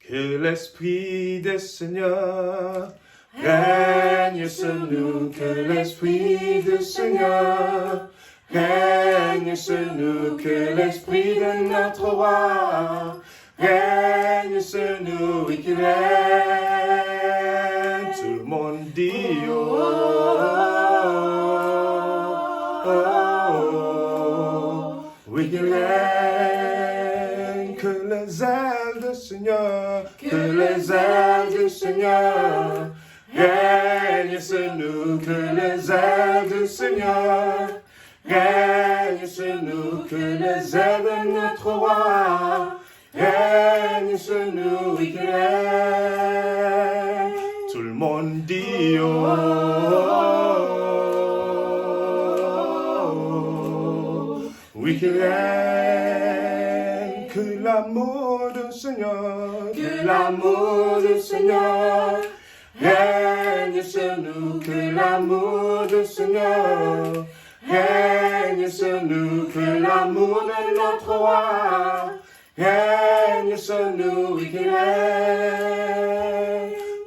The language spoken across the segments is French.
Que l'Esprit des Seigneurs règne sur nous, que l'Esprit du Seigneur règne sur nous, que l'Esprit de notre roi règne sur nous, oui qu'il règne. Tout le monde dit oh, oh, oh, oui qu'il règne. Que les ailes du Seigneur, que les ailes du Seigneur règne sur nous, que les ailes du Seigneur règne sur nous, que les ailes de notre roi règne sur nous, oui qu'il règne. Tout le monde dit oh, oh, oh, oui qu'il règne. Que l'amour du Seigneur, que l'amour du Seigneur règne sur nous, que l'amour du Seigneur règne sur nous, que l'amour de notre roi règne sur nous, oui qu'il règne.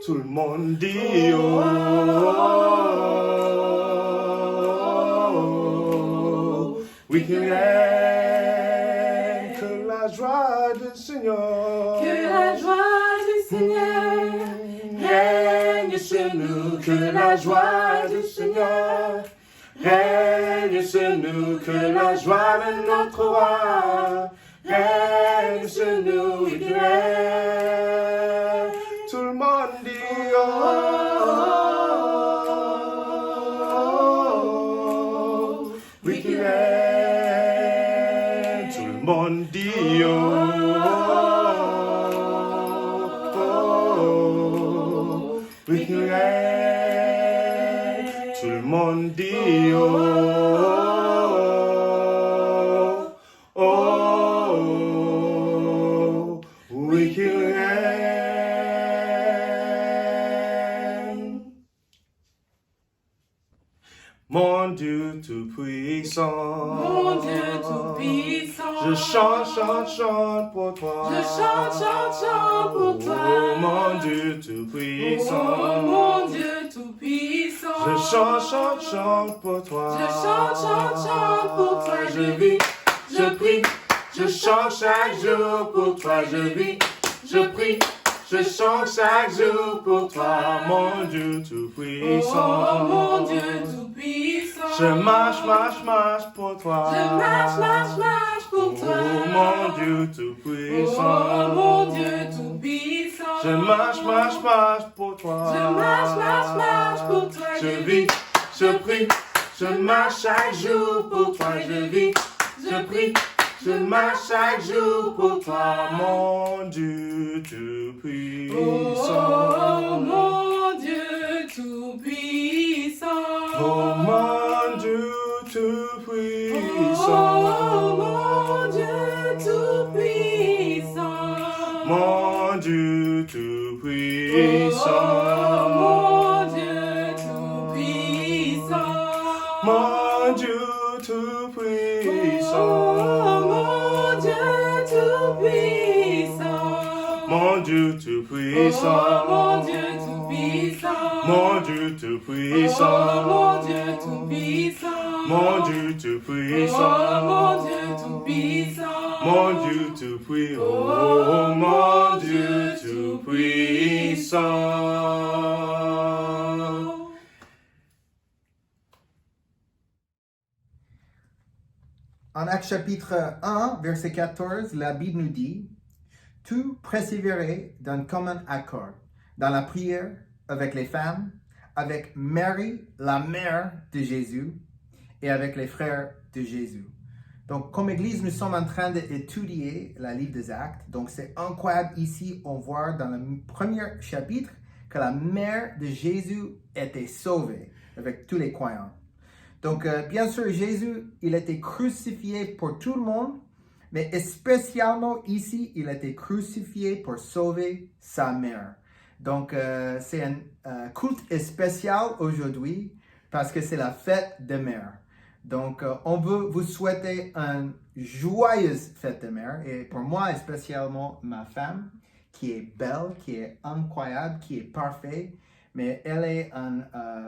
Tout le monde dit oh, oh, oh, oui qu'il règne. Que la joie du Seigneur, que la joie du Seigneur règne sur nous, que la joie du Seigneur règne sur nous, que la joie de notre roi règne sur nous, oui qu'il règne. Tout le monde dit oh, oh, oh, oui qu'il règne. Tout le monde dit oh, oh, oui qu'il règne. Tout le monde dit oh, oh, oui qu'il règne. Mon Dieu tout-puissant, Mon Dieu tout-puissant, je chante, chante, chante pour toi. je chante, chante, chante pour toi. Oh, mon Dieu tout-puissant, Oh, mon Dieu tout-puissant, je chante, chante, chante pour toi. je chante, chante, chante pour toi. Je vis, je prie, je chante chaque jour pour toi. Je vis, je prie, je chante chaque jour pour toi, mon Dieu Oh, tout-puissant. mon Dieu tout-puissant, Je marche, marche, marche pour toi. je marche, marche, marche pour toi. Oh, mon Dieu Oh, tout-puissant. mon Dieu tout-puissant, Je marche, marche, marche pour toi. je marche, marche, marche pour toi. Je vis, je prie, je marche chaque jour pour toi. Je vis, je prie, je marche chaque jour pour toi, mon Dieu tout-puissant. Oh, mon Dieu tout-puissant. Oh, mon Dieu Oh, tout-puissant. mon Dieu tout-puissant. Mon Dieu tout-puissant. Oh, mon Dieu tout-puissant. Mon Dieu Oh, tout-puissant. mon Dieu tout-puissant. Mon Dieu Oh, tout-puissant. mon Dieu tout-puissant. Mon Dieu Oh, tout-puissant. mon Dieu tout-puissant. Mon Dieu Oh, tout-puissant. mon Dieu tout-puissant. Mon Dieu tout-puissant. Oh, mon Dieu tout-puissant. En Actes chapitre 1, verset 14, la Bible nous dit « Tout persévérer d'un commun accord, dans la prière avec les femmes, avec Marie, la mère de Jésus, et avec les frères de Jésus. » Donc, comme Église, nous sommes en train d'étudier la livre des Actes. Donc, c'est incroyable ici, on voit dans le premier chapitre que la mère de Jésus était sauvée avec tous les croyants. Donc, bien sûr, Jésus, il a été crucifié pour tout le monde, mais spécialement ici, il a été crucifié pour sauver sa mère. Donc, c'est un culte spécial aujourd'hui parce que c'est la fête des mères. Donc, on veut vous souhaiter une joyeuse fête des mères et pour moi, spécialement ma femme qui est belle, qui est incroyable, qui est parfaite, mais elle est une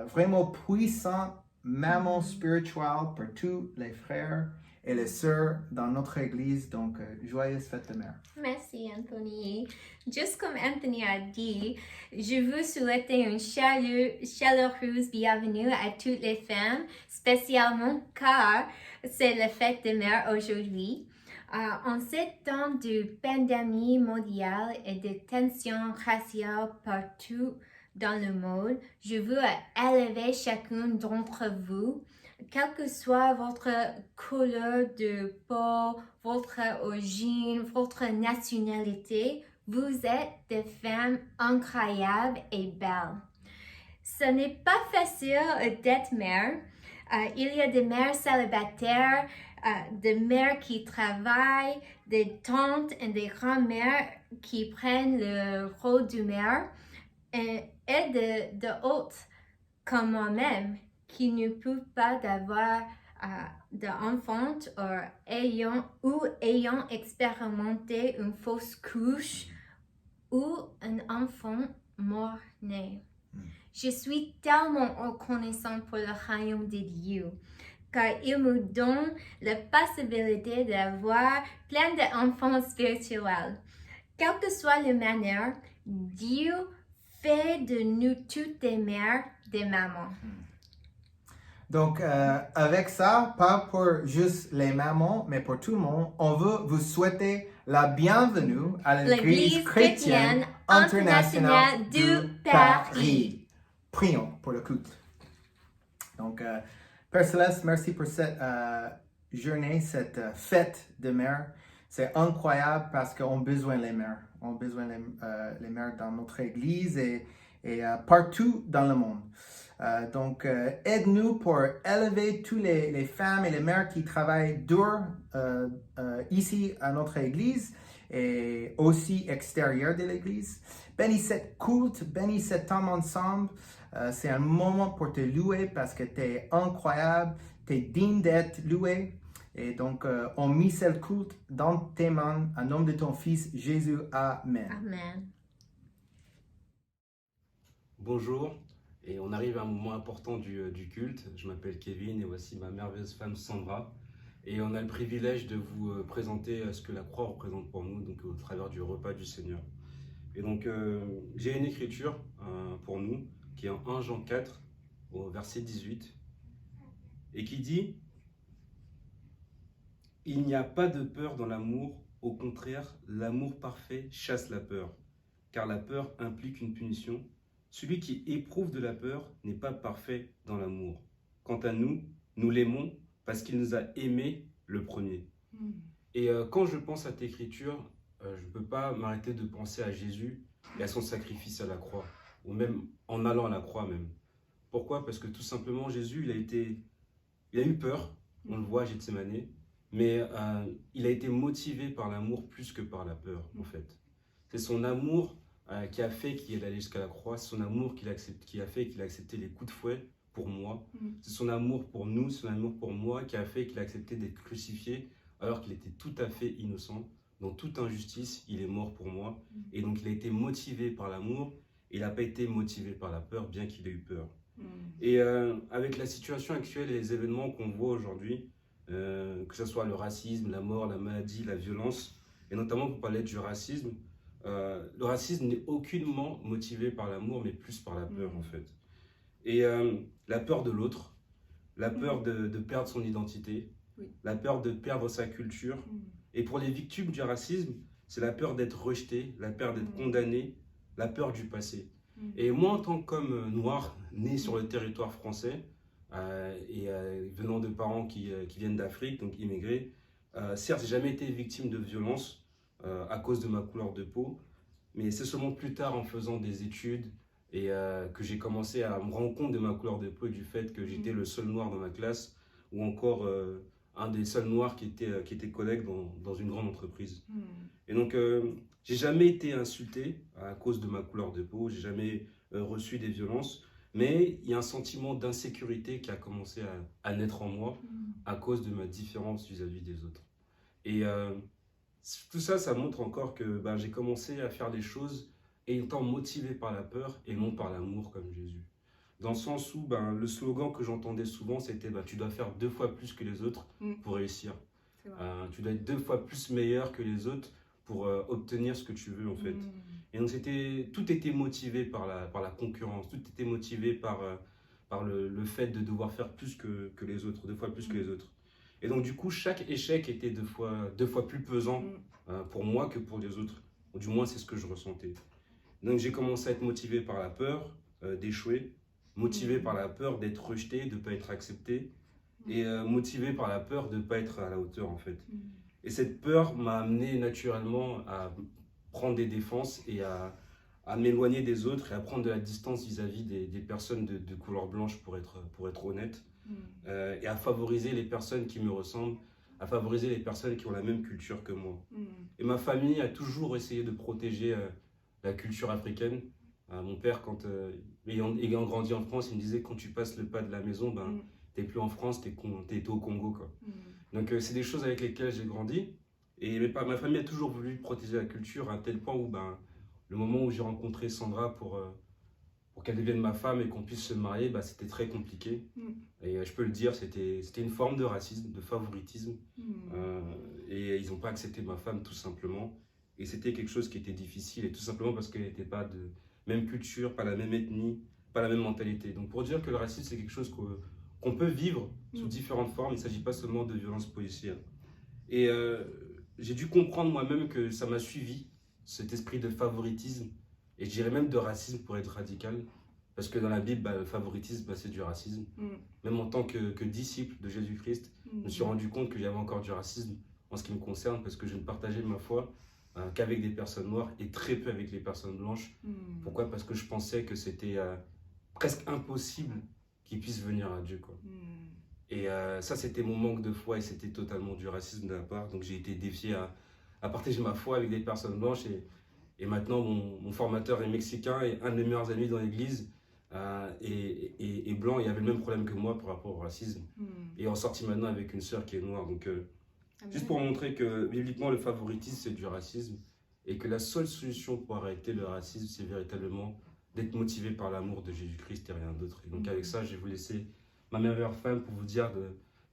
vraiment puissante maman spirituelle pour tous les frères et les sœurs dans notre église. Donc, joyeuse fête de mère. Merci Anthony. Juste comme Anthony a dit, je veux souhaiter une chaleureuse bienvenue à toutes les femmes, spécialement car c'est la fête de mère aujourd'hui. En ces temps de pandémie mondiale et de tensions raciales partout dans le monde, je veux élever chacun d'entre vous, quelle que soit votre couleur de peau, votre origine, votre nationalité, vous êtes des femmes incroyables et belles. Ce n'est pas facile d'être mère. Il y a des mères célibataires, des mères qui travaillent, des tantes et des grands-mères qui prennent le rôle de mère et de autres comme moi-même qui ne peuvent pas avoir d'enfants ayant expérimenté une fausse couche ou un enfant mort-né. Je suis tellement reconnaissante pour le royaume de Dieu, car il me donne la possibilité d'avoir plein d'enfants spirituels. Quelle que soit la manière, Dieu fait de nous toutes des mères, des mamans. Donc, avec ça, pas pour juste les mamans, mais pour tout le monde, on veut vous souhaiter la bienvenue à l'Église chrétienne internationale de Paris. Prions pour le culte. Donc, Père Céleste, merci pour cette journée, cette fête de mère. C'est incroyable parce qu'on a besoin des mères. On a besoin des mères dans notre Église et partout dans le monde. Donc, aide-nous pour élever toutes les femmes et les mères qui travaillent dur ici à notre Église et aussi extérieur de l'Église. Bénis cette culte, bénis cet temps ensemble. C'est un moment pour te louer parce que tu es incroyable, tu es digne d'être loué. Et donc, on met ce culte dans tes mains, au nom de ton Fils Jésus. Amen. Amen. Bonjour, et on arrive à un moment important du culte. Je m'appelle Kevin et voici ma merveilleuse femme Sandra. Et on a le privilège de vous présenter ce que la croix représente pour nous, donc au travers du repas du Seigneur. Et donc, j'ai une écriture pour nous qui est en 1 Jean 4, au verset 18, et qui dit « Il n'y a pas de peur dans l'amour, au contraire, l'amour parfait chasse la peur, car la peur implique une punition. Celui qui éprouve de la peur n'est pas parfait dans l'amour. Quant à nous, nous l'aimons parce qu'il nous a aimés le premier. » Et quand je pense à cette écriture, je ne peux pas m'arrêter de penser à Jésus et à son sacrifice à la croix, ou même en allant à la croix même. Pourquoi? Parce que tout simplement, Jésus, il a eu peur, on le voit à Gethsémani, mais il a été motivé par l'amour plus que par la peur, en fait. C'est son amour qui a fait qu'il est allé jusqu'à la croix, c'est son amour qui a fait qu'il a accepté les coups de fouet pour moi. C'est son amour pour nous, son amour pour moi qui a fait qu'il a accepté d'être crucifié alors qu'il était tout à fait innocent. Dans toute injustice, il est mort pour moi. Et donc, il a été motivé par l'amour. Il n'a pas été motivé par la peur, bien qu'il ait eu peur. Et avec la situation actuelle et les événements qu'on voit aujourd'hui, que ce soit le racisme, la mort, la maladie, la violence, et notamment pour parler du racisme, le racisme n'est aucunement motivé par l'amour, mais plus par la peur, en fait. Et la peur de l'autre, la peur de perdre son identité, la peur de perdre sa culture. Et pour les victimes du racisme, c'est la peur d'être rejeté, la peur d'être condamné, la peur du passé. Et moi, en tant qu'homme noir, né sur le territoire français, et venant de parents qui viennent d'Afrique, donc immigrés, certes, j'ai jamais été victime de violence à cause de ma couleur de peau, mais c'est seulement plus tard, en faisant des études, et que j'ai commencé à me rendre compte de ma couleur de peau et du fait que j'étais le seul noir dans ma classe, ou encore un des seuls noirs qui était collègue dans une grande entreprise. Et donc, j'ai jamais été insulté à cause de ma couleur de peau, j'ai jamais reçu des violences, mais il y a un sentiment d'insécurité qui a commencé à naître en moi à cause de ma différence vis-à-vis des autres. Et tout ça, ça montre encore que ben, j'ai commencé à faire des choses étant motivé par la peur et non par l'amour comme Jésus. Dans le sens où ben, le slogan que j'entendais souvent, c'était ben, tu dois faire 2 fois plus que les autres pour réussir. C'est vrai. Tu dois être 2 fois plus meilleur que les autres pour obtenir ce que tu veux en fait. Et donc tout était motivé par la concurrence, tout était motivé par le fait de devoir faire plus que les autres, 2 fois plus que les autres. Et donc du coup, chaque échec était 2 fois plus pesant pour moi que pour les autres. Ou du moins, c'est ce que je ressentais. Donc j'ai commencé à être motivé par la peur d'échouer, motivé par la peur d'être rejeté, de ne pas être accepté, et motivé par la peur de ne pas être à la hauteur en fait. Et cette peur m'a amené naturellement à prendre des défenses et à m'éloigner des autres et à prendre de la distance vis-à-vis des personnes de couleur blanche pour être honnête, et à favoriser les personnes qui me ressemblent, à favoriser les personnes qui ont la même culture que moi. Et ma famille a toujours essayé de protéger la culture africaine. Mon père, ayant grandi en France, il me disait quand tu passes le pas de la maison, ben, t'es plus en France, t'es au Congo, quoi. Donc c'est des choses avec lesquelles j'ai grandi. Et ma famille a toujours voulu protéger la culture à tel point où ben, le moment où j'ai rencontré Sandra pour qu'elle devienne ma femme et qu'on puisse se marier, bah, c'était très compliqué. Et je peux le dire, c'était une forme de racisme, de favoritisme. Et ils n'ont pas accepté ma femme tout simplement. Et c'était quelque chose qui était difficile, et tout simplement parce qu'elle n'était pas de même culture, pas la même ethnie, pas la même mentalité. Donc pour dire que le racisme, c'est quelque chose qu'on peut vivre sous différentes formes, il ne s'agit pas seulement de violence policière. Et j'ai dû comprendre moi-même que ça m'a suivi, cet esprit de favoritisme, et je dirais même de racisme pour être radical, parce que dans la Bible, bah, le favoritisme, bah, c'est du racisme. Même en tant que disciple de Jésus-Christ, je me suis rendu compte qu'il y avait encore du racisme en ce qui me concerne, parce que je ne partageais ma foi qu'avec des personnes noires et très peu avec les personnes blanches. Pourquoi? Parce que je pensais que c'était presque impossible qu'ils puissent venir à Dieu, quoi. Et ça, c'était mon manque de foi, et c'était totalement du racisme de la part. Donc j'ai été défié à partager ma foi avec des personnes blanches, et maintenant mon formateur est mexicain et un de mes meilleurs amis dans l'église est blanc, et avait le même problème que moi par rapport au racisme. Et on sortit maintenant avec une sœur qui est noire. Donc juste pour montrer que bibliquement le favoritisme c'est du racisme, et que la seule solution pour arrêter le racisme c'est véritablement d'être motivé par l'amour de Jésus-Christ et rien d'autre. Et donc avec ça, je vais vous laisser ma merveilleuse femme pour vous dire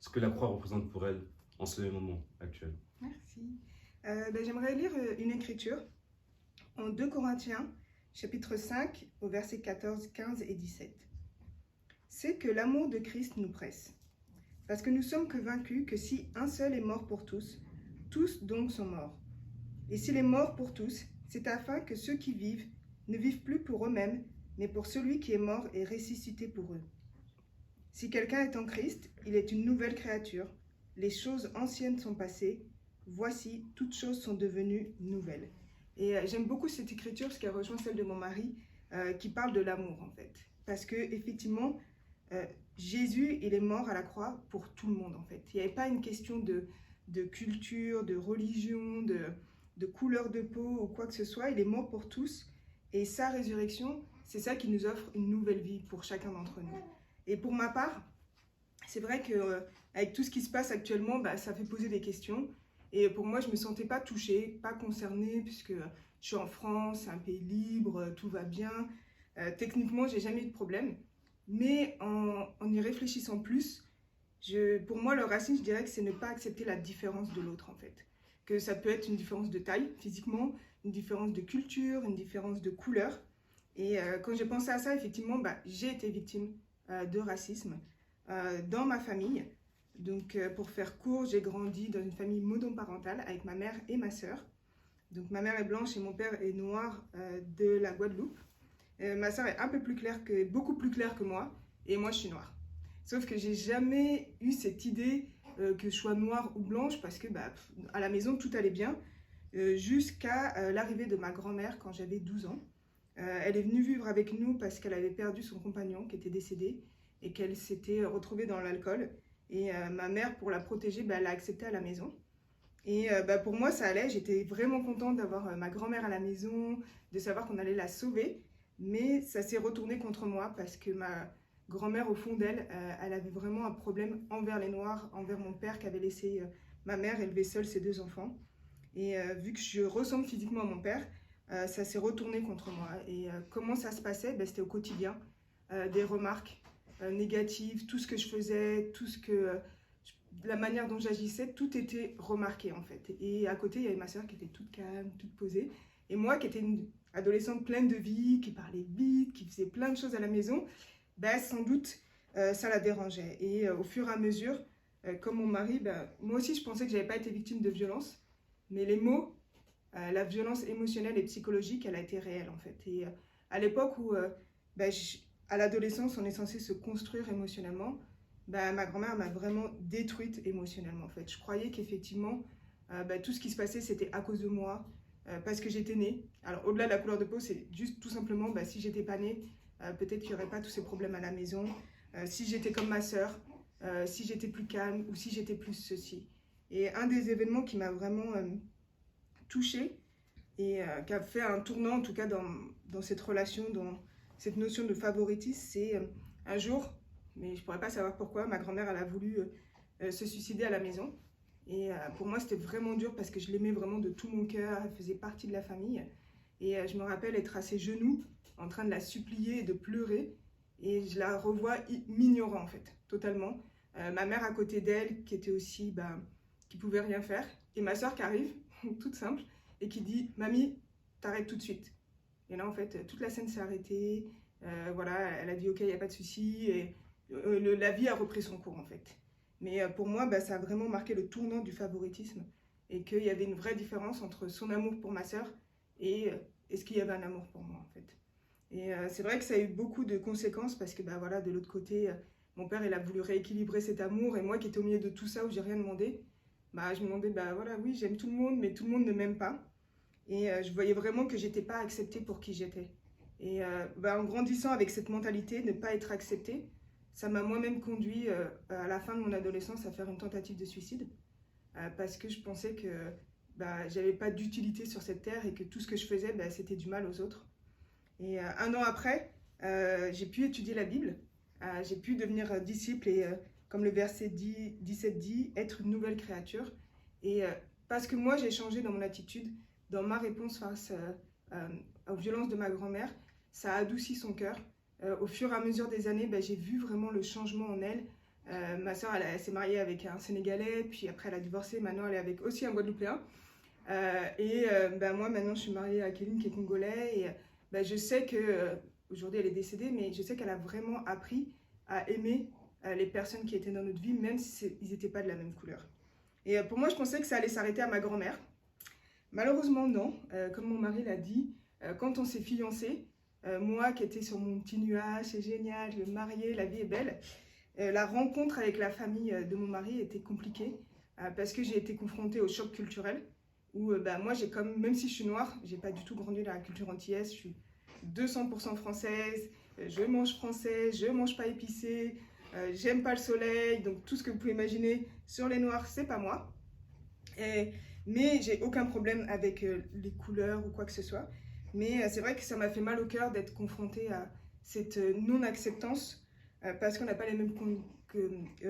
ce que la croix représente pour elle en ce moment actuel. Merci. J'aimerais lire une écriture en 2 Corinthiens, chapitre 5, au verset 14, 15 et 17. C'est que l'amour de Christ nous presse, parce que nous sommes convaincus que si un seul est mort pour tous, tous donc sont morts. Et s'il est mort pour tous, c'est afin que ceux qui vivent ne vivent plus pour eux-mêmes, mais pour celui qui est mort et ressuscité pour eux. Si quelqu'un est en Christ, il est une nouvelle créature. Les choses anciennes sont passées. Voici, toutes choses sont devenues nouvelles. Et j'aime beaucoup cette écriture parce qu'elle rejoint celle de mon mari qui parle de l'amour en fait. Parce que effectivement, Jésus, il est mort à la croix pour tout le monde en fait. Il n'y avait pas une question de culture, de religion, de couleur de peau ou quoi que ce soit. Il est mort pour tous. Et sa résurrection, c'est ça qui nous offre une nouvelle vie pour chacun d'entre nous. Et pour ma part, c'est vrai qu'avec tout ce qui se passe actuellement, bah, ça fait poser des questions. Et pour moi, je ne me sentais pas touchée, pas concernée, puisque je suis en France, c'est un pays libre, tout va bien. Techniquement, je n'ai jamais eu de problème. Mais en y réfléchissant plus, pour moi, le racisme, je dirais que c'est ne pas accepter la différence de l'autre, en fait. Que ça peut être une différence de taille, physiquement, une différence de culture, une différence de couleur. Et quand j'ai pensé à ça, effectivement, bah, j'ai été victime de racisme dans ma famille. Donc, pour faire court, j'ai grandi dans une famille monoparentale avec ma mère et ma sœur. Donc, ma mère est blanche et mon père est noir de la Guadeloupe. Ma sœur est beaucoup plus claire que moi, et moi, je suis noire. Sauf que j'ai jamais eu cette idée que je sois noire ou blanche, parce que bah, à la maison, tout allait bien, jusqu'à l'arrivée de ma grand-mère quand j'avais 12 ans. Elle est venue vivre avec nous parce qu'elle avait perdu son compagnon qui était décédé et qu'elle s'était retrouvée dans l'alcool. Et ma mère, pour la protéger, bah, elle l'a acceptée à la maison. Et bah, pour moi, ça allait. J'étais vraiment contente d'avoir ma grand-mère à la maison, de savoir qu'on allait la sauver. Mais ça s'est retourné contre moi parce que ma grand-mère, au fond d'elle, elle avait vraiment un problème envers les Noirs, envers mon père qui avait laissé ma mère élever seule ses 2 enfants. Et vu que je ressemble physiquement à mon père, ça s'est retourné contre moi. Et comment ça se passait? C'était au quotidien. Des remarques négatives, tout ce que je faisais, la manière dont j'agissais, tout était remarqué en fait. Et à côté, il y avait ma soeur qui était toute calme, toute posée. Et moi qui étais une adolescente pleine de vie, qui parlait vite, qui faisait plein de choses à la maison, sans doute ça la dérangeait. Et au fur et à mesure, comme mon mari, moi aussi je pensais que je n'avais pas été victime de violence. Mais les mots, la violence émotionnelle et psychologique, elle a été réelle en fait. Et à l'époque où, à l'adolescence, on est censé se construire émotionnellement, ma grand-mère m'a vraiment détruite émotionnellement en fait. Je croyais qu'effectivement, tout ce qui se passait, c'était à cause de moi, parce que j'étais née. Alors au-delà de la couleur de peau, c'est juste tout simplement, si j'étais pas née, peut-être qu'il n'y aurait pas tous ces problèmes à la maison. Si j'étais comme ma sœur, si j'étais plus calme ou si j'étais plus ceci. Et un des événements qui m'a vraiment touchée et qui a fait un tournant en tout cas dans cette relation, dans cette notion de favoritisme, c'est un jour, mais je ne pourrais pas savoir pourquoi, ma grand-mère elle a voulu se suicider à la maison. Et pour moi c'était vraiment dur parce que je l'aimais vraiment de tout mon cœur, elle faisait partie de la famille. Et je me rappelle être à ses genoux en train de la supplier et de pleurer. Et je la revois m'ignorant en fait, totalement. Ma mère à côté d'elle qui était aussi, qui pouvait rien faire. Et ma soeur qui arrive, toute simple, et qui dit « Mamie, t'arrêtes tout de suite ». Et là en fait, toute la scène s'est arrêtée. Voilà, elle a dit « Ok, il n'y a pas de souci ». Et la vie a repris son cours en fait. Mais pour moi, ça a vraiment marqué le tournant du favoritisme. Et qu'il y avait une vraie différence entre son amour pour ma soeur et est-ce qu'il y avait un amour pour moi en fait. Et c'est vrai que ça a eu beaucoup de conséquences parce que voilà, de l'autre côté, mon père il a voulu rééquilibrer cet amour et moi qui étais au milieu de tout ça où j'ai rien demandé, je me demandais voilà, oui, j'aime tout le monde mais tout le monde ne m'aime pas. Et je voyais vraiment que j'étais pas acceptée pour qui j'étais. Et en grandissant avec cette mentalité de ne pas être acceptée, ça m'a moi-même conduit à la fin de mon adolescence à faire une tentative de suicide parce que je pensais que j'avais pas d'utilité sur cette terre et que tout ce que je faisais c'était du mal aux autres. Et un an après, j'ai pu étudier la Bible, j'ai pu devenir disciple et comme le verset 17 dit, être une nouvelle créature. Et parce que moi j'ai changé dans mon attitude, dans ma réponse face aux violences de ma grand-mère, ça a adouci son cœur. Au fur et à mesure des années, j'ai vu vraiment le changement en elle. Ma soeur, elle s'est mariée avec un Sénégalais, puis après elle a divorcé, maintenant elle est avec aussi un Guadeloupéen. Moi maintenant je suis mariée à Kéline qui est congolais et je sais que, aujourd'hui elle est décédée, mais je sais qu'elle a vraiment appris à aimer les personnes qui étaient dans notre vie, même si ils n'étaient pas de la même couleur. Et pour moi, je pensais que ça allait s'arrêter à ma grand-mère. Malheureusement, non. Comme mon mari l'a dit, quand on s'est fiancés, moi qui étais sur mon petit nuage, c'est génial, je vais me marier, la vie est belle. La rencontre avec la famille de mon mari était compliquée parce que j'ai été confrontée au choc culturel. Où moi, même si je suis noire, j'ai pas du tout grandi dans la culture antillaise, je suis 200% française, je mange français, je mange pas épicé, j'aime pas le soleil, donc tout ce que vous pouvez imaginer sur les noirs, c'est pas moi. Mais j'ai aucun problème avec les couleurs ou quoi que ce soit. Mais c'est vrai que ça m'a fait mal au cœur d'être confrontée à cette non-acceptance parce qu'on n'a pas les mêmes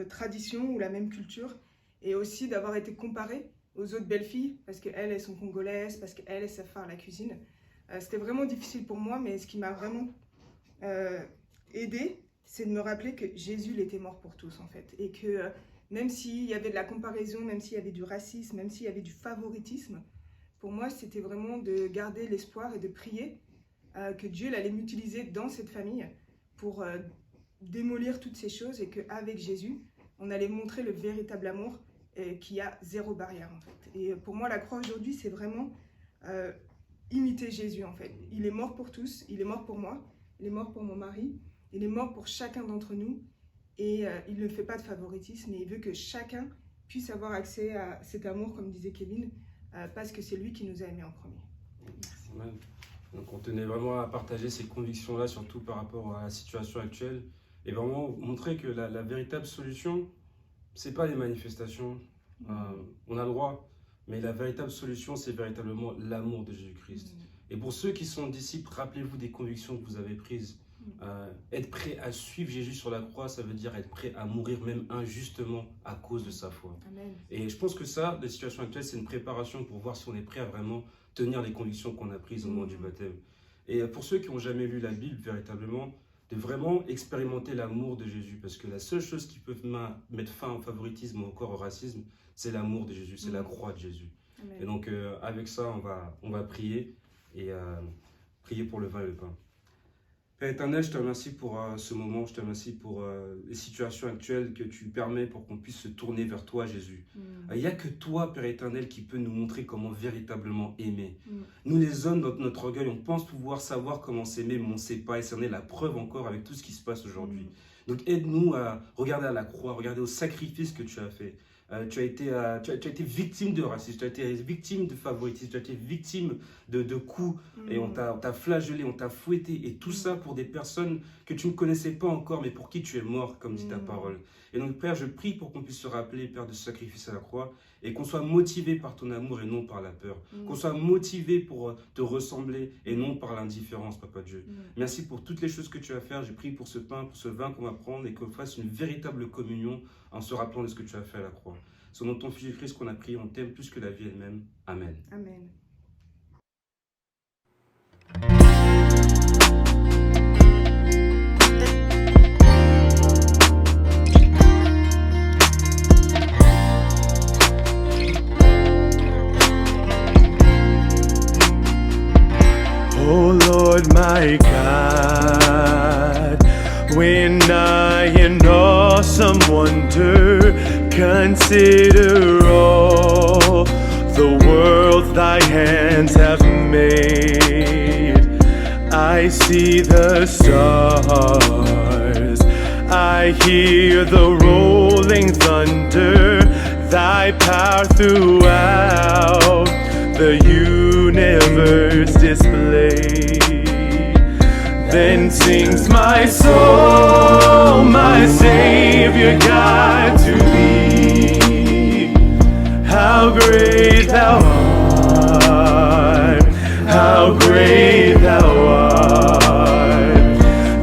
traditions ou la même culture et aussi d'avoir été comparée aux autres belles filles, parce qu'elles, elles sont congolaises, parce qu'elles, elles savent faire la cuisine. C'était vraiment difficile pour moi, mais ce qui m'a vraiment aidée, c'est de me rappeler que Jésus, il était mort pour tous, en fait. Et que même s'il y avait de la comparaison, même s'il y avait du racisme, même s'il y avait du favoritisme, pour moi, c'était vraiment de garder l'espoir et de prier que Dieu il allait m'utiliser dans cette famille pour démolir toutes ces choses et qu'avec Jésus, on allait montrer le véritable amour qui a zéro barrière en fait. Et pour moi la croix aujourd'hui c'est vraiment imiter Jésus en fait. Il est mort pour tous, il est mort pour moi, il est mort pour mon mari, il est mort pour chacun d'entre nous et il ne fait pas de favoritisme et il veut que chacun puisse avoir accès à cet amour comme disait Kevin parce que c'est lui qui nous a aimés en premier. Merci. Donc on tenait vraiment à partager ces convictions-là, surtout par rapport à la situation actuelle et vraiment montrer que la véritable solution c'est pas les manifestations, on a le droit, mais la véritable solution, c'est véritablement l'amour de Jésus-Christ. Et pour ceux qui sont disciples, rappelez-vous des convictions que vous avez prises. Être prêt à suivre Jésus sur la croix, ça veut dire être prêt à mourir même injustement à cause de sa foi. Amen. Et je pense que ça, la situation actuelle, c'est une préparation pour voir si on est prêt à vraiment tenir les convictions qu'on a prises au moment du baptême. Et pour ceux qui n'ont jamais lu la Bible, véritablement, de vraiment expérimenter l'amour de Jésus. Parce que la seule chose qui peut mettre fin au favoritisme ou encore au racisme, c'est l'amour de Jésus, c'est la croix de Jésus. Amen. Et donc, avec ça, on va prier et prier pour le vin et le pain. Père éternel, je te remercie pour ce moment, je te remercie pour les situations actuelles que tu permets pour qu'on puisse se tourner vers toi, Jésus. Il n'y a que toi, Père éternel, qui peut nous montrer comment véritablement aimer. Nous, les hommes, dans notre orgueil, on pense pouvoir savoir comment s'aimer, mais on ne sait pas, et c'en est la preuve encore avec tout ce qui se passe aujourd'hui. Donc aide-nous à regarder à la croix, regarder au sacrifice que tu as fait. Tu as été victime de racisme, tu as été victime de favoritisme, tu as été victime de coups, et on t'a flagellé, on t'a fouetté, et tout ça pour des personnes que tu ne connaissais pas encore, mais pour qui tu es mort, comme dit ta parole. Et donc, Père, je prie pour qu'on puisse se rappeler, Père, de ce sacrifice à la croix, et qu'on soit motivé par ton amour et non par la peur. Qu'on soit motivé pour te ressembler et non par l'indifférence, Papa Dieu. Merci pour toutes les choses que tu vas faire. J'ai prié pour ce pain, pour ce vin qu'on va prendre, et qu'on fasse une véritable communion en se rappelant de ce que tu as fait à la croix. C'est au nom de ton Fils Jésus-Christ qu'on a prié, on t'aime plus que la vie elle-même. Amen. Amen. Oh Lord my God, when I in awesome wonder consider all the worlds thy hands have made, I see the stars, I hear the rolling thunder, thy power throughout the universe displayed. Then sings my soul, my Savior God, to thee. How great thou art, how great thou art.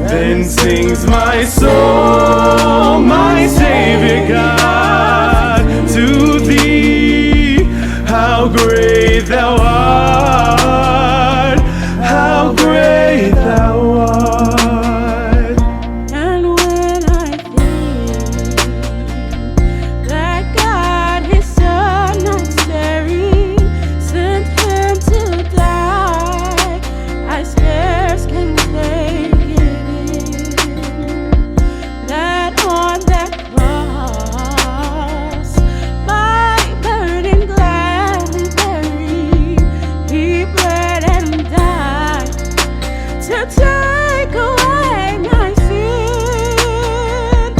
Then sings my soul, my Savior God, to thee. How great thou art, how great thou art. And when I think that God his son not sparing sent him to die, I scarce can take it in that on that cross my burden gladly buried, he bled and died to take away my sin.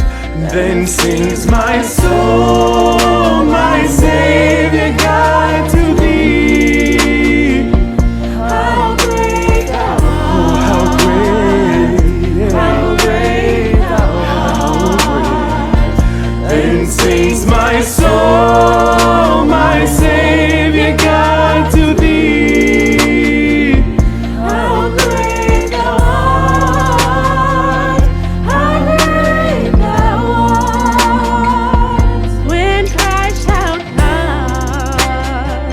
Then sings my soul, my Savior God, to thee. How great thou Oh, how art, great, how great thou art. Then sings my soul, my Savior God, to thee. How great thou art, how great thou art. When Christ shall come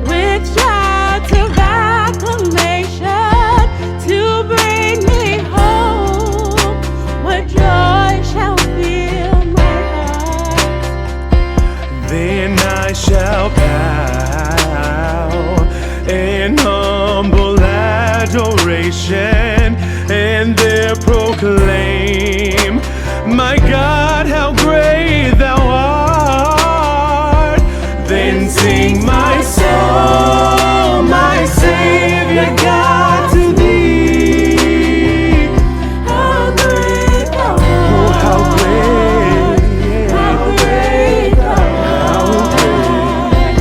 with shouts of acclamation to bring me home, what joy shall fill my heart. Then I shall bow in humble adoration and there proclaim, my God, how great thou art. Then sing my soul, my Savior God, to thee. How great thou Oh, how art, great, how great thou art.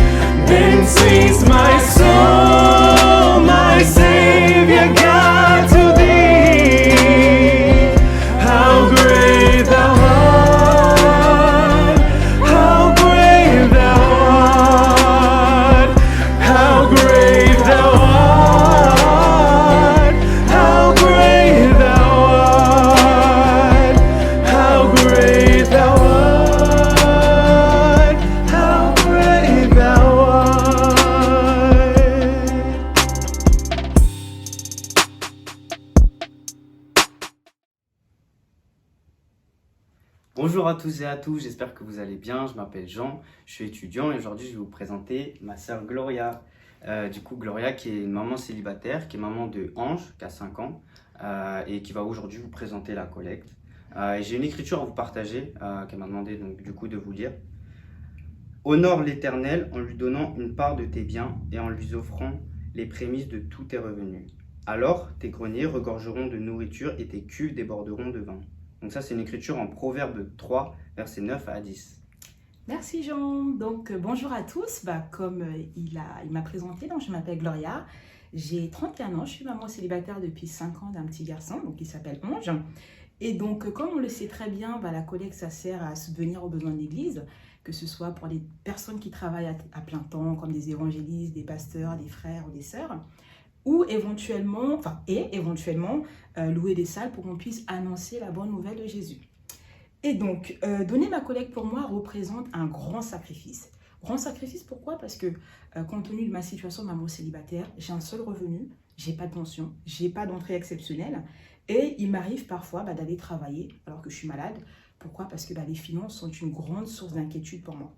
Then sings my soul, my Savior God, to thee. How great thou art, how great thou art. Bonjour à tous et à tous, j'espère que vous allez bien. Je m'appelle Jean, je suis étudiant et aujourd'hui je vais vous présenter ma sœur Gloria. Gloria qui est une maman célibataire, qui est maman de Ange, qui a 5 ans et qui va aujourd'hui vous présenter la collecte. J'ai une écriture à vous partager qu'elle m'a demandé donc, du coup de vous lire. Honore l'Éternel en lui donnant une part de tes biens et en lui offrant les prémices de tous tes revenus. Alors tes greniers regorgeront de nourriture et tes cuves déborderont de vin. Donc ça, c'est une écriture en Proverbe 3, versets 9 à 10. Merci Jean. Donc bonjour à tous. Comme il m'a présenté, donc je m'appelle Gloria. J'ai 31 ans, je suis maman célibataire depuis 5 ans d'un petit garçon donc il s'appelle Ange. Et donc comme on le sait très bien, la collecte ça sert à subvenir aux besoins de l'Église, que ce soit pour les personnes qui travaillent à plein temps, comme des évangélistes, des pasteurs, des frères ou des sœurs, ou éventuellement louer des salles pour qu'on puisse annoncer la bonne nouvelle de Jésus. Et donc, donner ma collecte pour moi représente un grand sacrifice. Grand sacrifice pourquoi? Parce que compte tenu de ma situation de maman célibataire, j'ai un seul revenu, j'ai pas de pension, j'ai pas d'entrée exceptionnelle et il m'arrive parfois d'aller travailler alors que je suis malade. Pourquoi? Parce que les finances sont une grande source d'inquiétude pour moi.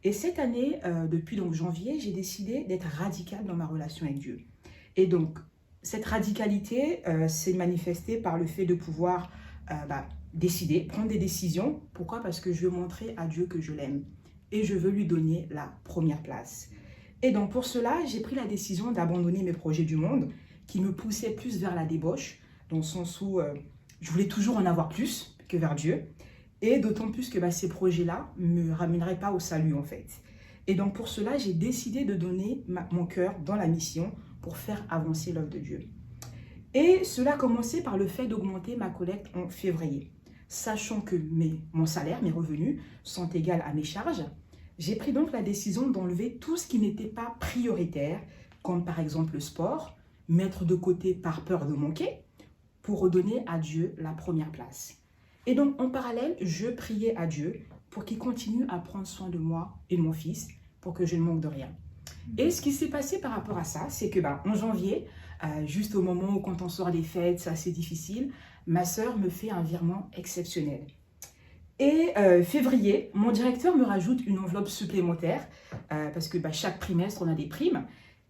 Et cette année, depuis donc janvier, j'ai décidé d'être radicale dans ma relation avec Dieu. Et donc, cette radicalité s'est manifestée par le fait de pouvoir décider, prendre des décisions. Pourquoi? Parce que je veux montrer à Dieu que je l'aime et je veux lui donner la première place. Et donc, pour cela, j'ai pris la décision d'abandonner mes projets du monde qui me poussaient plus vers la débauche, dans le sens où je voulais toujours en avoir plus que vers Dieu. Et d'autant plus que ces projets-là ne me ramèneraient pas au salut, en fait. Et donc, pour cela, j'ai décidé de donner mon cœur dans la mission pour faire avancer l'œuvre de Dieu. Et cela a commencé par le fait d'augmenter ma collecte en février. Sachant que mon salaire, mes revenus sont égaux à mes charges, j'ai pris donc la décision d'enlever tout ce qui n'était pas prioritaire, comme par exemple le sport, mettre de côté par peur de manquer, pour redonner à Dieu la première place. Et donc en parallèle, je priais à Dieu pour qu'il continue à prendre soin de moi et de mon fils, pour que je ne manque de rien. Et ce qui s'est passé par rapport à ça, c'est que en janvier, juste au moment où quand on sort des fêtes, c'est assez difficile, ma sœur me fait un virement exceptionnel. Et février, mon directeur me rajoute une enveloppe supplémentaire, parce que chaque trimestre, on a des primes,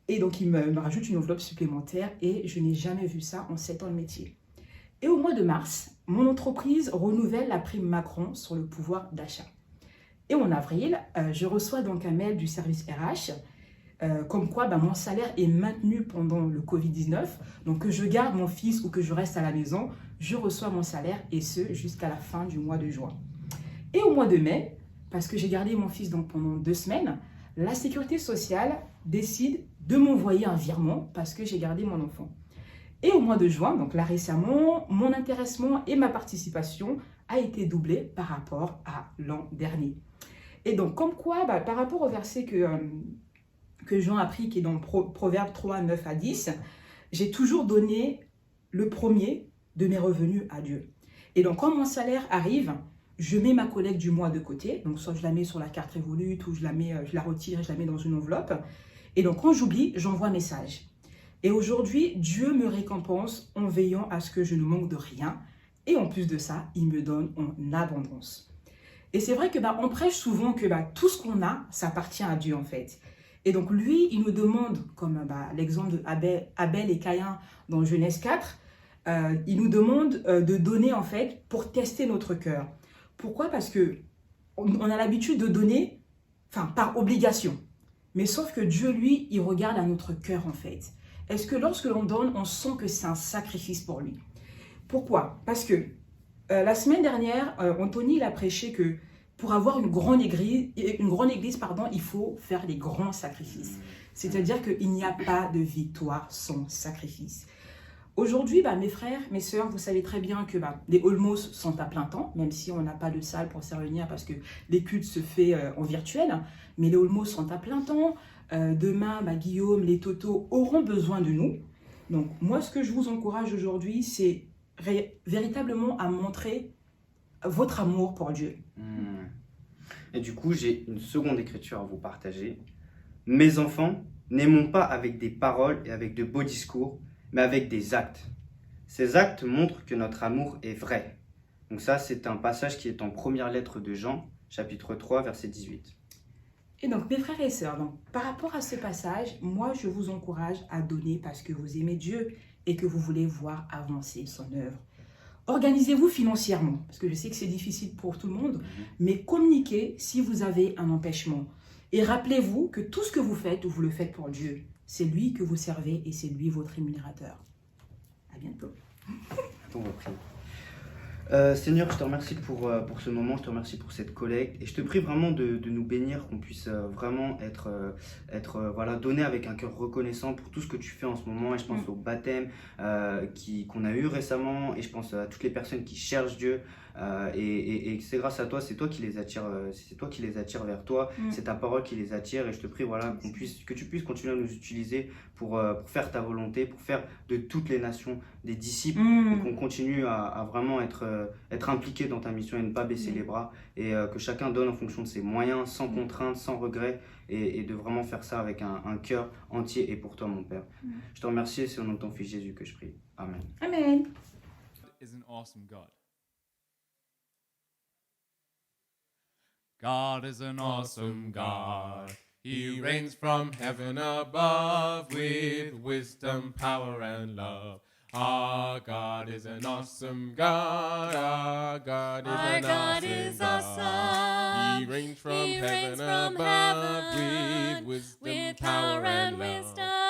et donc il me rajoute une enveloppe supplémentaire, et je n'ai jamais vu ça en 7 ans de métier. Et au mois de mars, mon entreprise renouvelle la prime Macron sur le pouvoir d'achat. Et en avril, je reçois donc un mail du service RH, comme quoi mon salaire est maintenu pendant le Covid-19, donc que je garde mon fils ou que je reste à la maison, je reçois mon salaire et ce jusqu'à la fin du mois de juin. Et au mois de mai, parce que j'ai gardé mon fils donc pendant 2 semaines, la sécurité sociale décide de m'envoyer un virement parce que j'ai gardé mon enfant. Et au mois de juin, donc là récemment, mon intéressement et ma participation a été doublé par rapport à l'an dernier. Et donc comme quoi, par rapport au verset que Jean a pris, qui est dans Proverbe 3, 9 à 10, j'ai toujours donné le premier de mes revenus à Dieu. Et donc, quand mon salaire arrive, je mets ma collecte du mois de côté. Donc, soit je la mets sur la carte Revolut, ou je la retire et je la mets dans une enveloppe. Et donc, quand j'oublie, j'envoie un message. Et aujourd'hui, Dieu me récompense en veillant à ce que je ne manque de rien. Et en plus de ça, il me donne en abondance. Et c'est vrai que on prêche souvent que tout ce qu'on a, ça appartient à Dieu, en fait. Et donc lui, il nous demande, comme l'exemple de Abel et Caïn dans Genèse 4, il nous demande de donner en fait pour tester notre cœur. Pourquoi? Parce que on a l'habitude de donner, par obligation. Mais sauf que Dieu, lui, il regarde à notre cœur en fait. Est-ce que lorsque l'on donne, on sent que c'est un sacrifice pour lui? Pourquoi? Parce que la semaine dernière, Anthony il a prêché que pour avoir une grande église, il faut faire des grands sacrifices. C'est-à-dire qu'il n'y a pas de victoire sans sacrifice. Aujourd'hui, mes frères, mes sœurs, vous savez très bien que les Olmos sont à plein temps, même si on n'a pas de salle pour se réunir parce que les cultes se fait en virtuel. Mais les Olmos sont à plein temps. Demain, Guillaume, les Toto auront besoin de nous. Donc, moi, ce que je vous encourage aujourd'hui, c'est véritablement à montrer votre amour pour Dieu. Et du coup, j'ai une seconde écriture à vous partager. Mes enfants, n'aimons pas avec des paroles et avec de beaux discours, mais avec des actes. Ces actes montrent que notre amour est vrai. Donc ça, c'est un passage qui est en première lettre de Jean, chapitre 3, verset 18. Et donc, mes frères et sœurs, donc, par rapport à ce passage, moi, je vous encourage à donner parce que vous aimez Dieu et que vous voulez voir avancer son œuvre. Organisez-vous financièrement, parce que je sais que c'est difficile pour tout le monde, mais communiquez si vous avez un empêchement. Et rappelez-vous que tout ce que vous le faites pour Dieu. C'est lui que vous servez et c'est lui votre rémunérateur. À bientôt. On va prier. Seigneur, je te remercie pour ce moment, je te remercie pour cette collecte et je te prie vraiment de nous bénir, qu'on puisse vraiment être donné avec un cœur reconnaissant pour tout ce que tu fais en ce moment. Et je pense au baptême qu'on a eu récemment et je pense à toutes les personnes qui cherchent Dieu et c'est grâce à toi, c'est toi qui les attires vers toi, c'est ta parole qui les attire et je te prie que tu puisses continuer à nous utiliser pour faire ta volonté, pour faire de toutes les nations des disciples et qu'on continue à vraiment être impliqué dans ta mission et ne pas baisser les bras et que chacun donne en fonction de ses moyens, sans contrainte, sans regret et de vraiment faire ça avec un cœur entier et pour toi mon Père. Je te remercie et c'est au nom de ton Fils Jésus que je prie. Amen. Amen. Is an awesome God. God is an awesome God. He reigns from heaven above with wisdom, power, and love. Our God is an awesome God. Our God is an awesome God. He reigns from heaven above with wisdom, power, and love.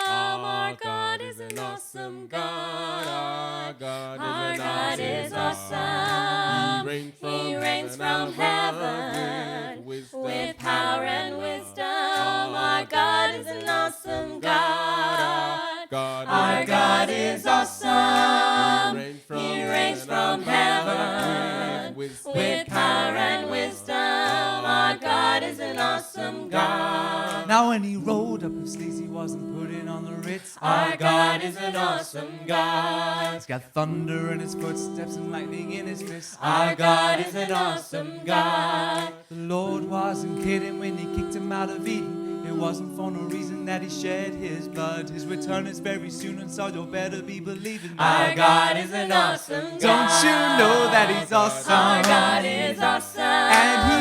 Our God is an awesome God. Our God is awesome. He reigns from heaven with power and wisdom. Our God is an awesome God. Our God is awesome. He reigns from heaven with power and wisdom. Our God is an awesome God. Now when he rolled up his sleeves, he wasn't putting on the Ritz. Our God is an awesome God. He's got thunder in his footsteps and lightning in his fists. Our God is an awesome God. The Lord wasn't kidding when he kicked him out of Eden. It wasn't for no reason that he shed his blood. His return is very soon, and so you'll better be believing that. Our God is an awesome God. Don't you know that he's awesome? Our God is awesome. And he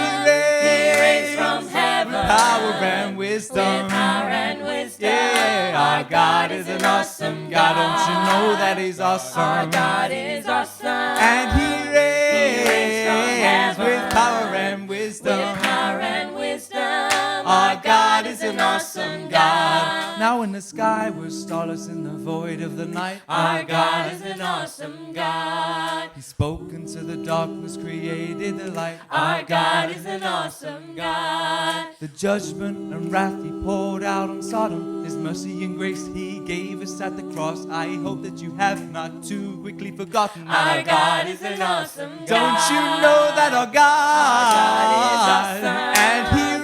reigns from heaven with power and wisdom. With power and wisdom. Yeah, our God is an awesome God. Don't you know that he's awesome? Our God is awesome. And he reigns from heaven with power and wisdom. With power and wisdom. Our God is an awesome God. Now when the sky was starless in the void of the night, our God is an awesome God. He spoke into the darkness, created the light. Our God is an awesome God. The judgment and wrath he poured out on Sodom, his mercy and grace he gave us at the cross. I hope that you have not too quickly forgotten. Our God is an awesome God. Don't you know that our God is awesome. And he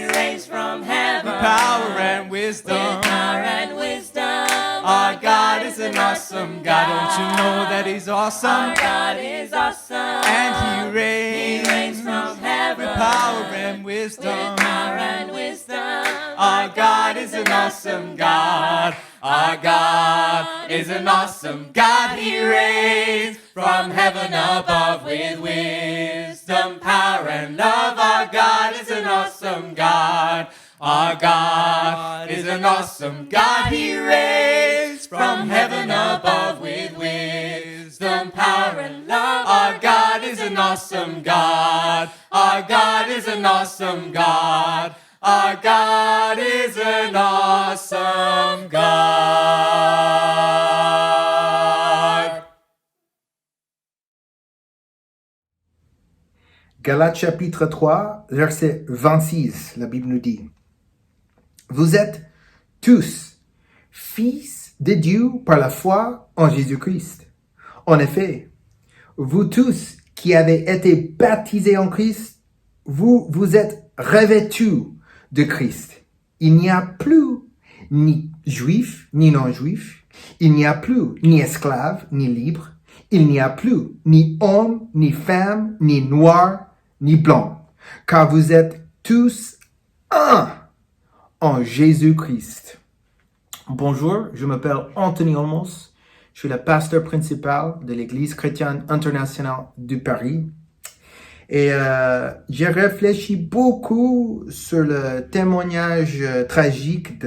reigns from heaven with power and wisdom. With power and wisdom. Our God is an awesome God. Don't you know that he's awesome? Our God is awesome. And he reigns from heaven with power and wisdom. With power and wisdom. Our God is an awesome God. Our God is an awesome God. He reigns from heaven above with wisdom, power, and love. Our God is an awesome God. Our God is an awesome God. He reigns from heaven above with wisdom, power, and love. Our God is an awesome God. Our God is an awesome God. Our God is an awesome God. Galates chapitre 3, verset 26, la Bible nous dit: Vous êtes tous fils de Dieu par la foi en Jésus-Christ. En effet, vous tous qui avez été baptisés en Christ, vous vous êtes revêtus de Christ. Il n'y a plus ni juif ni non-juif, il n'y a plus ni esclave ni libre, il n'y a plus ni homme ni femme, ni noir ni blanc, car vous êtes tous un en Jésus-Christ. Bonjour, je m'appelle Anthony Olmos, Je suis le pasteur principal de l'Église chrétienne internationale du Paris. Et j'ai réfléchi beaucoup sur le témoignage tragique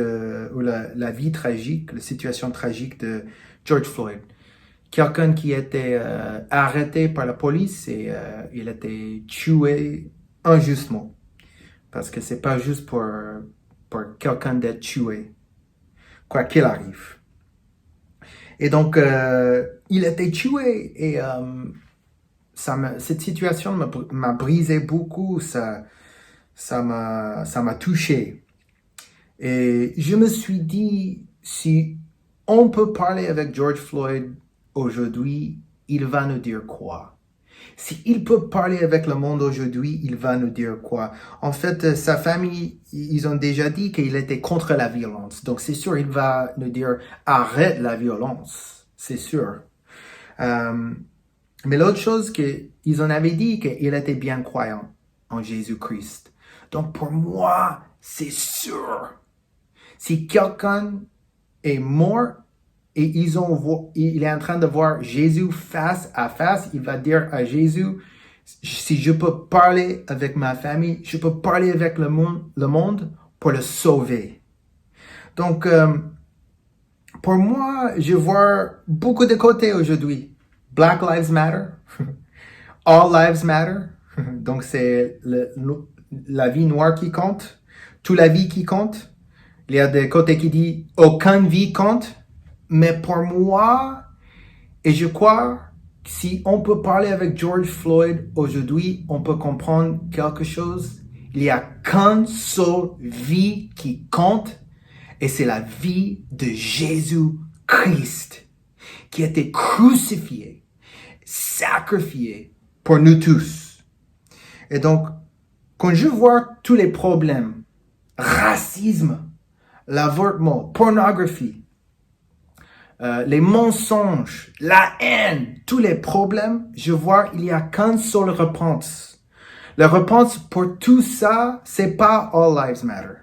ou la vie tragique, la situation tragique de George Floyd. Quelqu'un qui était arrêté par la police et il a été tué injustement. Parce que c'est pas juste pour quelqu'un d'être tué, quoi qu'il arrive. Et donc, il a été tué et cette situation m'a brisé beaucoup, ça m'a touché. Et je me suis dit, si on peut parler avec George Floyd aujourd'hui, il va nous dire quoi? S'il peut parler avec le monde aujourd'hui, il va nous dire quoi? En fait, sa famille, ils ont déjà dit qu'il était contre la violence. Donc, c'est sûr, il va nous dire « arrête la violence », c'est sûr. Mais l'autre chose, qu'ils en avaient dit qu'il était bien croyant en Jésus-Christ. Donc, pour moi, c'est sûr. Si quelqu'un est mort, et il est en train de voir Jésus face à face, il va dire à Jésus, si je peux parler avec ma famille, je peux parler avec le monde pour le sauver. Donc, pour moi, je vois beaucoup de côtés aujourd'hui. Black Lives Matter, All Lives Matter, donc c'est la vie noire qui compte, toute la vie qui compte. Il y a des côtés qui disent aucune vie compte. Mais pour moi, et je crois que si on peut parler avec George Floyd aujourd'hui, on peut comprendre quelque chose. Il n'y a qu'une seule vie qui compte, et c'est la vie de Jésus-Christ, qui a été crucifié, sacrifié pour nous tous. Et donc, quand je vois tous les problèmes, racisme, l'avortement, pornographie, les mensonges, la haine, tous les problèmes, je vois il n'y a qu'une seule réponse. La réponse pour tout ça, c'est pas All Lives Matter.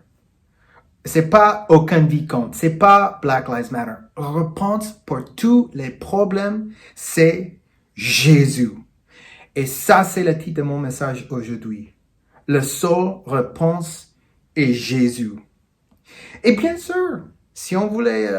C'est pas aucune vie compte. C'est pas Black Lives Matter. La réponse pour tous les problèmes, c'est Jésus. Et ça, c'est le titre de mon message aujourd'hui. La seule réponse est Jésus. Et bien sûr, si on voulait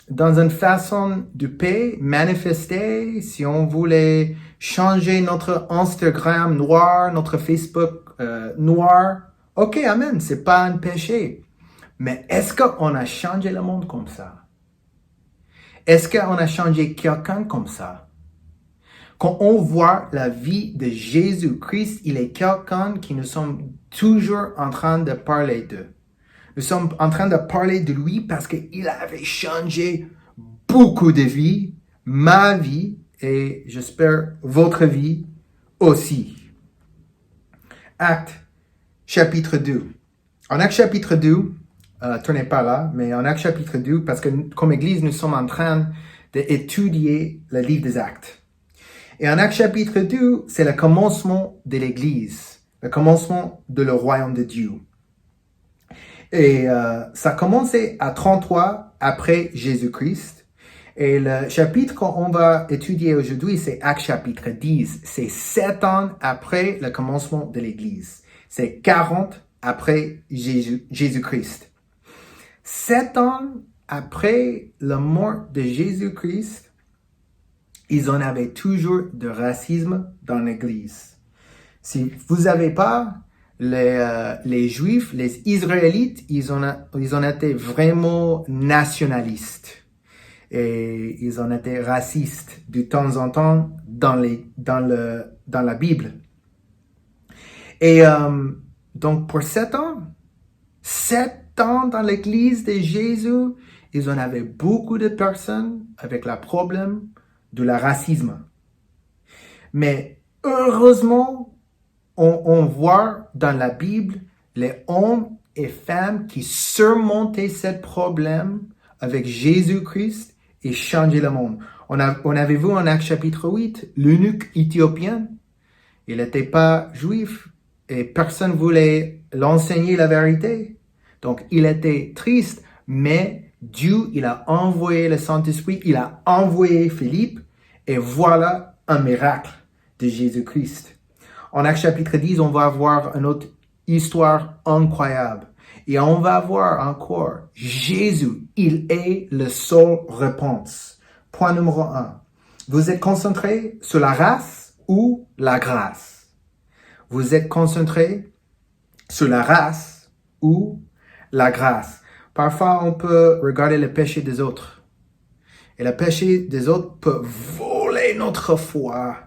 dans une façon de paix, manifester, si on voulait changer notre Instagram noir, notre Facebook noir, ok, amen, c'est pas un péché. Mais est-ce qu'on a changé le monde comme ça? Est-ce qu'on a changé quelqu'un comme ça? Quand on voit la vie de Jésus-Christ, il est quelqu'un qui nous sommes toujours en train de parler d'eux. Nous sommes en train de parler de lui parce qu'il avait changé beaucoup de vies, ma vie et j'espère votre vie aussi. Actes chapitre 2. En Actes chapitre 2, tournez pas là, mais en Actes chapitre 2, parce que comme Église, nous sommes en train d'étudier le livre des Actes. Et en Actes chapitre 2, c'est le commencement de l'Église, le commencement de le royaume de Dieu. Et ça a commencé à 33 après Jésus-Christ. Et le chapitre qu'on va étudier aujourd'hui, c'est Actes chapitre 10. C'est 7 ans après le commencement de l'Église. C'est 40 après Jésus-Christ. 7 ans après la mort de Jésus-Christ, ils en avaient toujours de racisme dans l'Église. Si vous n'avez pas les Juifs, les Israélites, ils ont été vraiment nationalistes et ils ont été racistes de temps en temps dans la Bible. Et donc pour 7 ans dans l'église de Jésus, ils en avaient beaucoup de personnes avec le problème de la racisme. Mais heureusement, on voit dans la Bible les hommes et femmes qui surmontaient ce problème avec Jésus-Christ et changeaient le monde. On avait vu en Actes chapitre 8, l'eunuque éthiopien. Il n'était pas juif et personne ne voulait l'enseigner la vérité. Donc, il était triste, mais Dieu, il a envoyé le Saint-Esprit, il a envoyé Philippe, et voilà un miracle de Jésus-Christ. En Actes chapitre 10, on va avoir une autre histoire incroyable. Et on va voir encore, Jésus, il est le seul réponse. Point numéro 1. Vous êtes concentré sur la race ou la grâce? Vous êtes concentré sur la race ou la grâce? Parfois, on peut regarder le péché des autres. Et le péché des autres peut voler notre foi,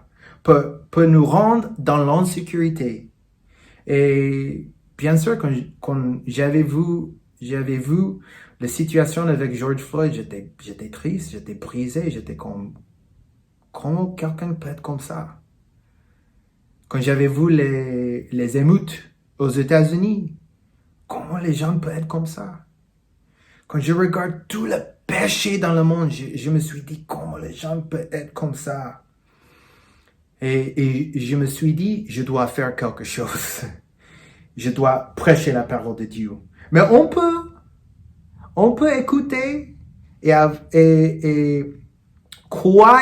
peut nous rendre dans l'insécurité. Et bien sûr, quand j'avais vu la situation avec George Floyd, j'étais triste, j'étais brisé, j'étais comme, comment quelqu'un peut être comme ça? Quand j'avais vu les émeutes aux États-Unis, comment les gens peuvent être comme ça? Quand je regarde tout le péché dans le monde, je me suis dit, comment les gens peuvent être comme ça? Et je me suis dit, je dois faire quelque chose. Je dois prêcher la parole de Dieu. Mais on peut écouter et croire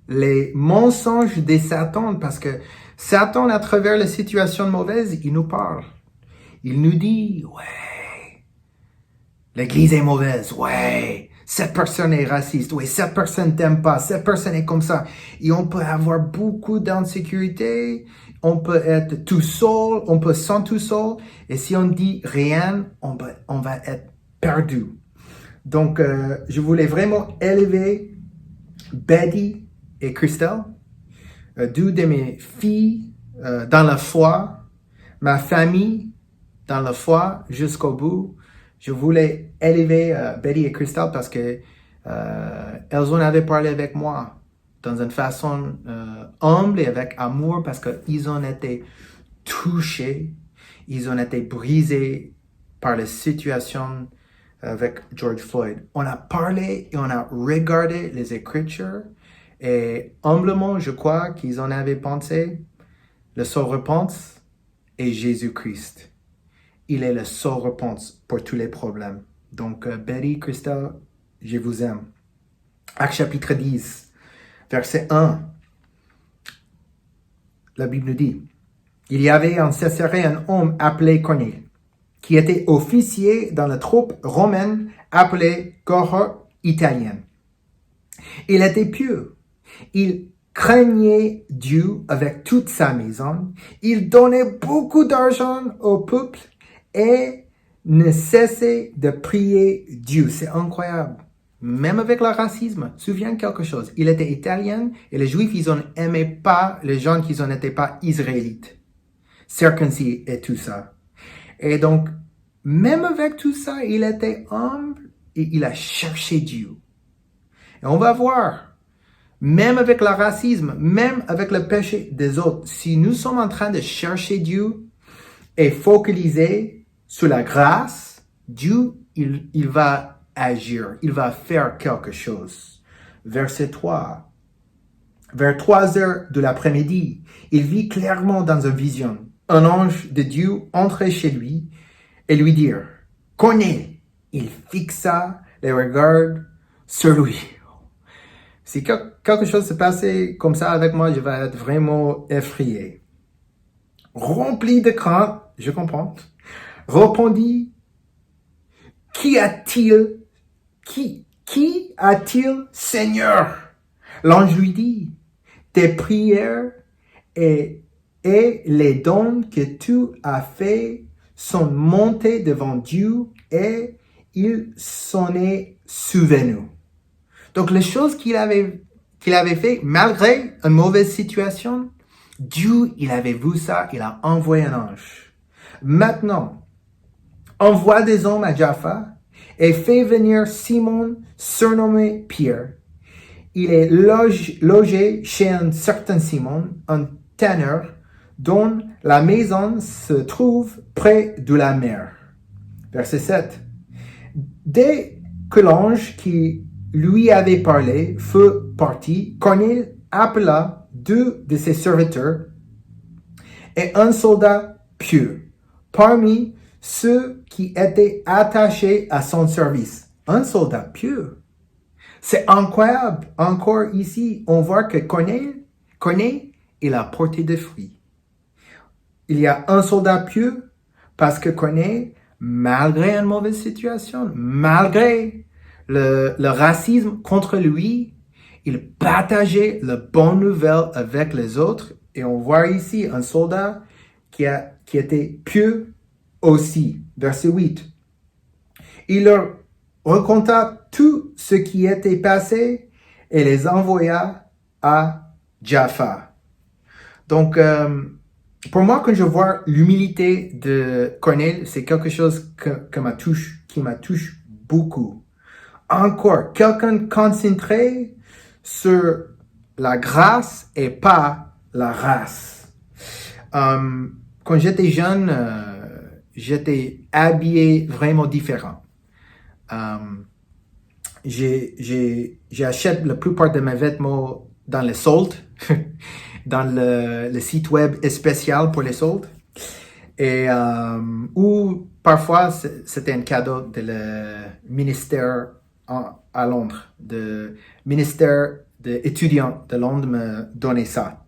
les mensonges de Satan, parce que Satan, à travers les situations mauvaises, il nous parle. Il nous dit, ouais, l'église est mauvaise, ouais, cette personne est raciste, ouais, cette personne t'aime pas, cette personne est comme ça. Et on peut avoir beaucoup d'insécurité, on peut être tout seul, on peut se sentir tout seul, et si on dit rien, on va être perdu. Donc, je voulais vraiment élever Betty et Christelle, deux de mes filles dans la foi, ma famille dans la foi jusqu'au bout. Je voulais élever Betty et Christelle parce que elles en avaient parlé avec moi dans une façon humble et avec amour, parce qu'ils ont été touchés, ils ont été brisés par la situation avec George Floyd. On a parlé et on a regardé les Écritures, et humblement, je crois qu'ils en avaient pensé, le seul réponse est Jésus-Christ. Il est le seul réponse pour tous les problèmes. Donc, Betty, Christelle, je vous aime. Actes chapitre 10, verset 1. La Bible nous dit, il y avait en Césarée un homme appelé Corneille, qui était officier dans la troupe romaine appelée cohorte italienne. Il était pieux. Il craignait Dieu avec toute sa maison. Il donnait beaucoup d'argent au peuple et ne cessait de prier Dieu. C'est incroyable. Même avec le racisme, souviens quelque chose. Il était italien et les Juifs, ils n'aimaient pas les gens qui n'étaient pas israélites. Circoncis et tout ça. Et donc, même avec tout ça, il était humble et il a cherché Dieu. Et on va voir, même avec le racisme, même avec le péché des autres, si nous sommes en train de chercher Dieu et focaliser sur la grâce, Dieu, il va agir, il va faire quelque chose. Verset 3. Vers 3 heures de l'après-midi, il vit clairement dans une vision un ange de Dieu entrer chez lui et lui dire, « Corneille !» Il fixa les regards sur lui. Si quelque chose se passait comme ça avec moi, je vais être vraiment effrayé. Rempli de crainte, je comprends, répondit, Qui a-t-il, Seigneur? L'ange lui dit, tes prières et les dons que tu as faits sont montés devant Dieu et il s'en est souvenu. Donc, les choses qu'il avait fait, malgré une mauvaise situation, Dieu, il avait vu ça, il a envoyé un ange. Maintenant, envoie des hommes à Jaffa et fait venir Simon, surnommé Pierre. Il est logé chez un certain Simon, un tanneur, dont la maison se trouve près de la mer. Verset 7. Dès que l'ange qui lui avait parlé fut parti, Corneille appela 2 de ses serviteurs et un soldat pieux, parmi ceux qui étaient attachés à son service. un soldat pieux. C'est incroyable. Encore ici, on voit que Corneille, il a porté des fruits. Il y a un soldat pieux parce que Corneille, malgré une mauvaise situation, malgré le racisme contre lui, il partageait la bonne nouvelle avec les autres. Et on voit ici un soldat qui était pieux aussi. Verset 8. Il leur raconta tout ce qui était passé et les envoya à Jaffa. Donc, pour moi, quand je vois l'humilité de Corneille, c'est quelque chose qui m'a touché beaucoup. Encore, quelqu'un concentré sur la grâce et pas la race. Quand j'étais jeune, j'étais habillé vraiment différent. J'achète la plupart de mes vêtements dans les soldes, dans le site web spécial pour les soldes. Et, ou parfois, c'était un cadeau de le ministère à Londres. Le ministère d'étudiants de Londres me donnait ça.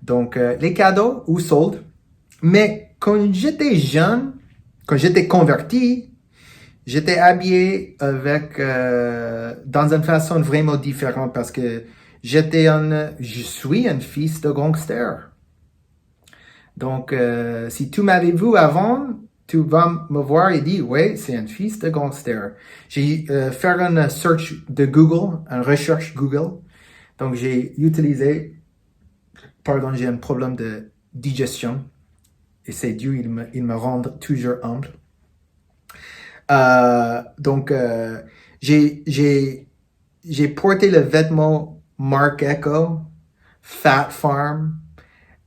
Donc, les cadeaux ou soldes. Mais quand j'étais jeune, quand j'étais converti, j'étais habillé dans une façon vraiment différente parce que je suis un fils de gangster. Donc, si tu m'avais vu avant, tu vas me voir et dire, ouais, c'est un fils de gangster. J'ai fait une search de Google, une recherche Google. Donc, j'ai utilisé, j'ai un problème de digestion. Et c'est Dieu, il me rend toujours humble. Donc, j'ai porté le vêtement Marc Echo, Fat Farm,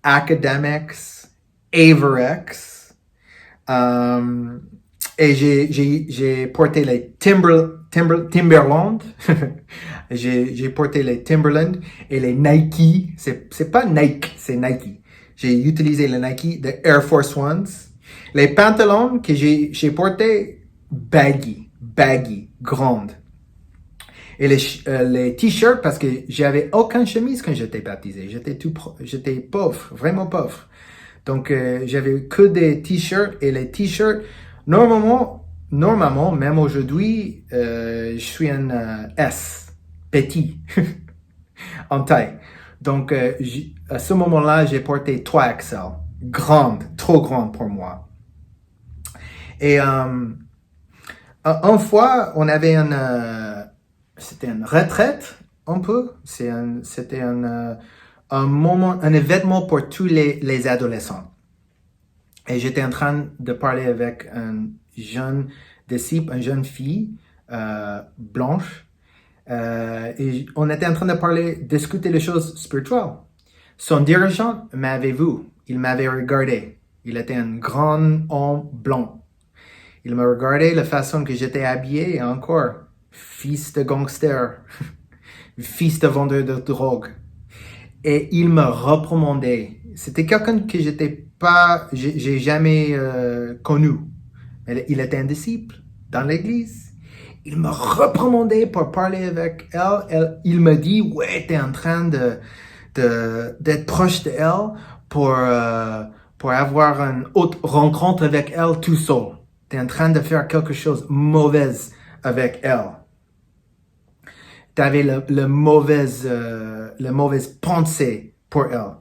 Academics, Averex, et j'ai porté les Timberland, j'ai porté les Timberland et les Nike, c'est pas Nike, c'est Nike. J'ai utilisé les Nike de Air Force Ones, les pantalons que j'ai portés baggy, grandes. Et les t-shirts, parce que j'avais aucune chemise quand j'étais baptisé. J'étais pauvre, vraiment pauvre. Donc, j'avais que des t-shirts. Et les t-shirts, normalement, même aujourd'hui, je suis un S, petit, en taille. Donc, à ce moment-là, j'ai porté 3XL, trop grande pour moi. Et une fois, on avait c'était une retraite, un peu. C'était un moment, un événement pour tous les adolescents. Et j'étais en train de parler avec un jeune disciple, une jeune fille blanche. Et on était en train de discuter les choses spirituelles. Son dirigeant m'avait vu. Il m'avait regardé. Il était un grand homme blanc. Il me regardait la façon que j'étais habillé et encore. Fils de gangster, fils de vendeur de drogue. Et il me reprimandait. C'était quelqu'un que j'ai jamais connu. Il était un disciple dans l'église. Il me reprimandait pour parler avec elle. Il me dit, ouais, t'es en train d'être proche d'elle pour avoir une autre rencontre avec elle tout seul. T'es en train de faire quelque chose de mauvais avec elle. T'avais la mauvaise pensée pour elle.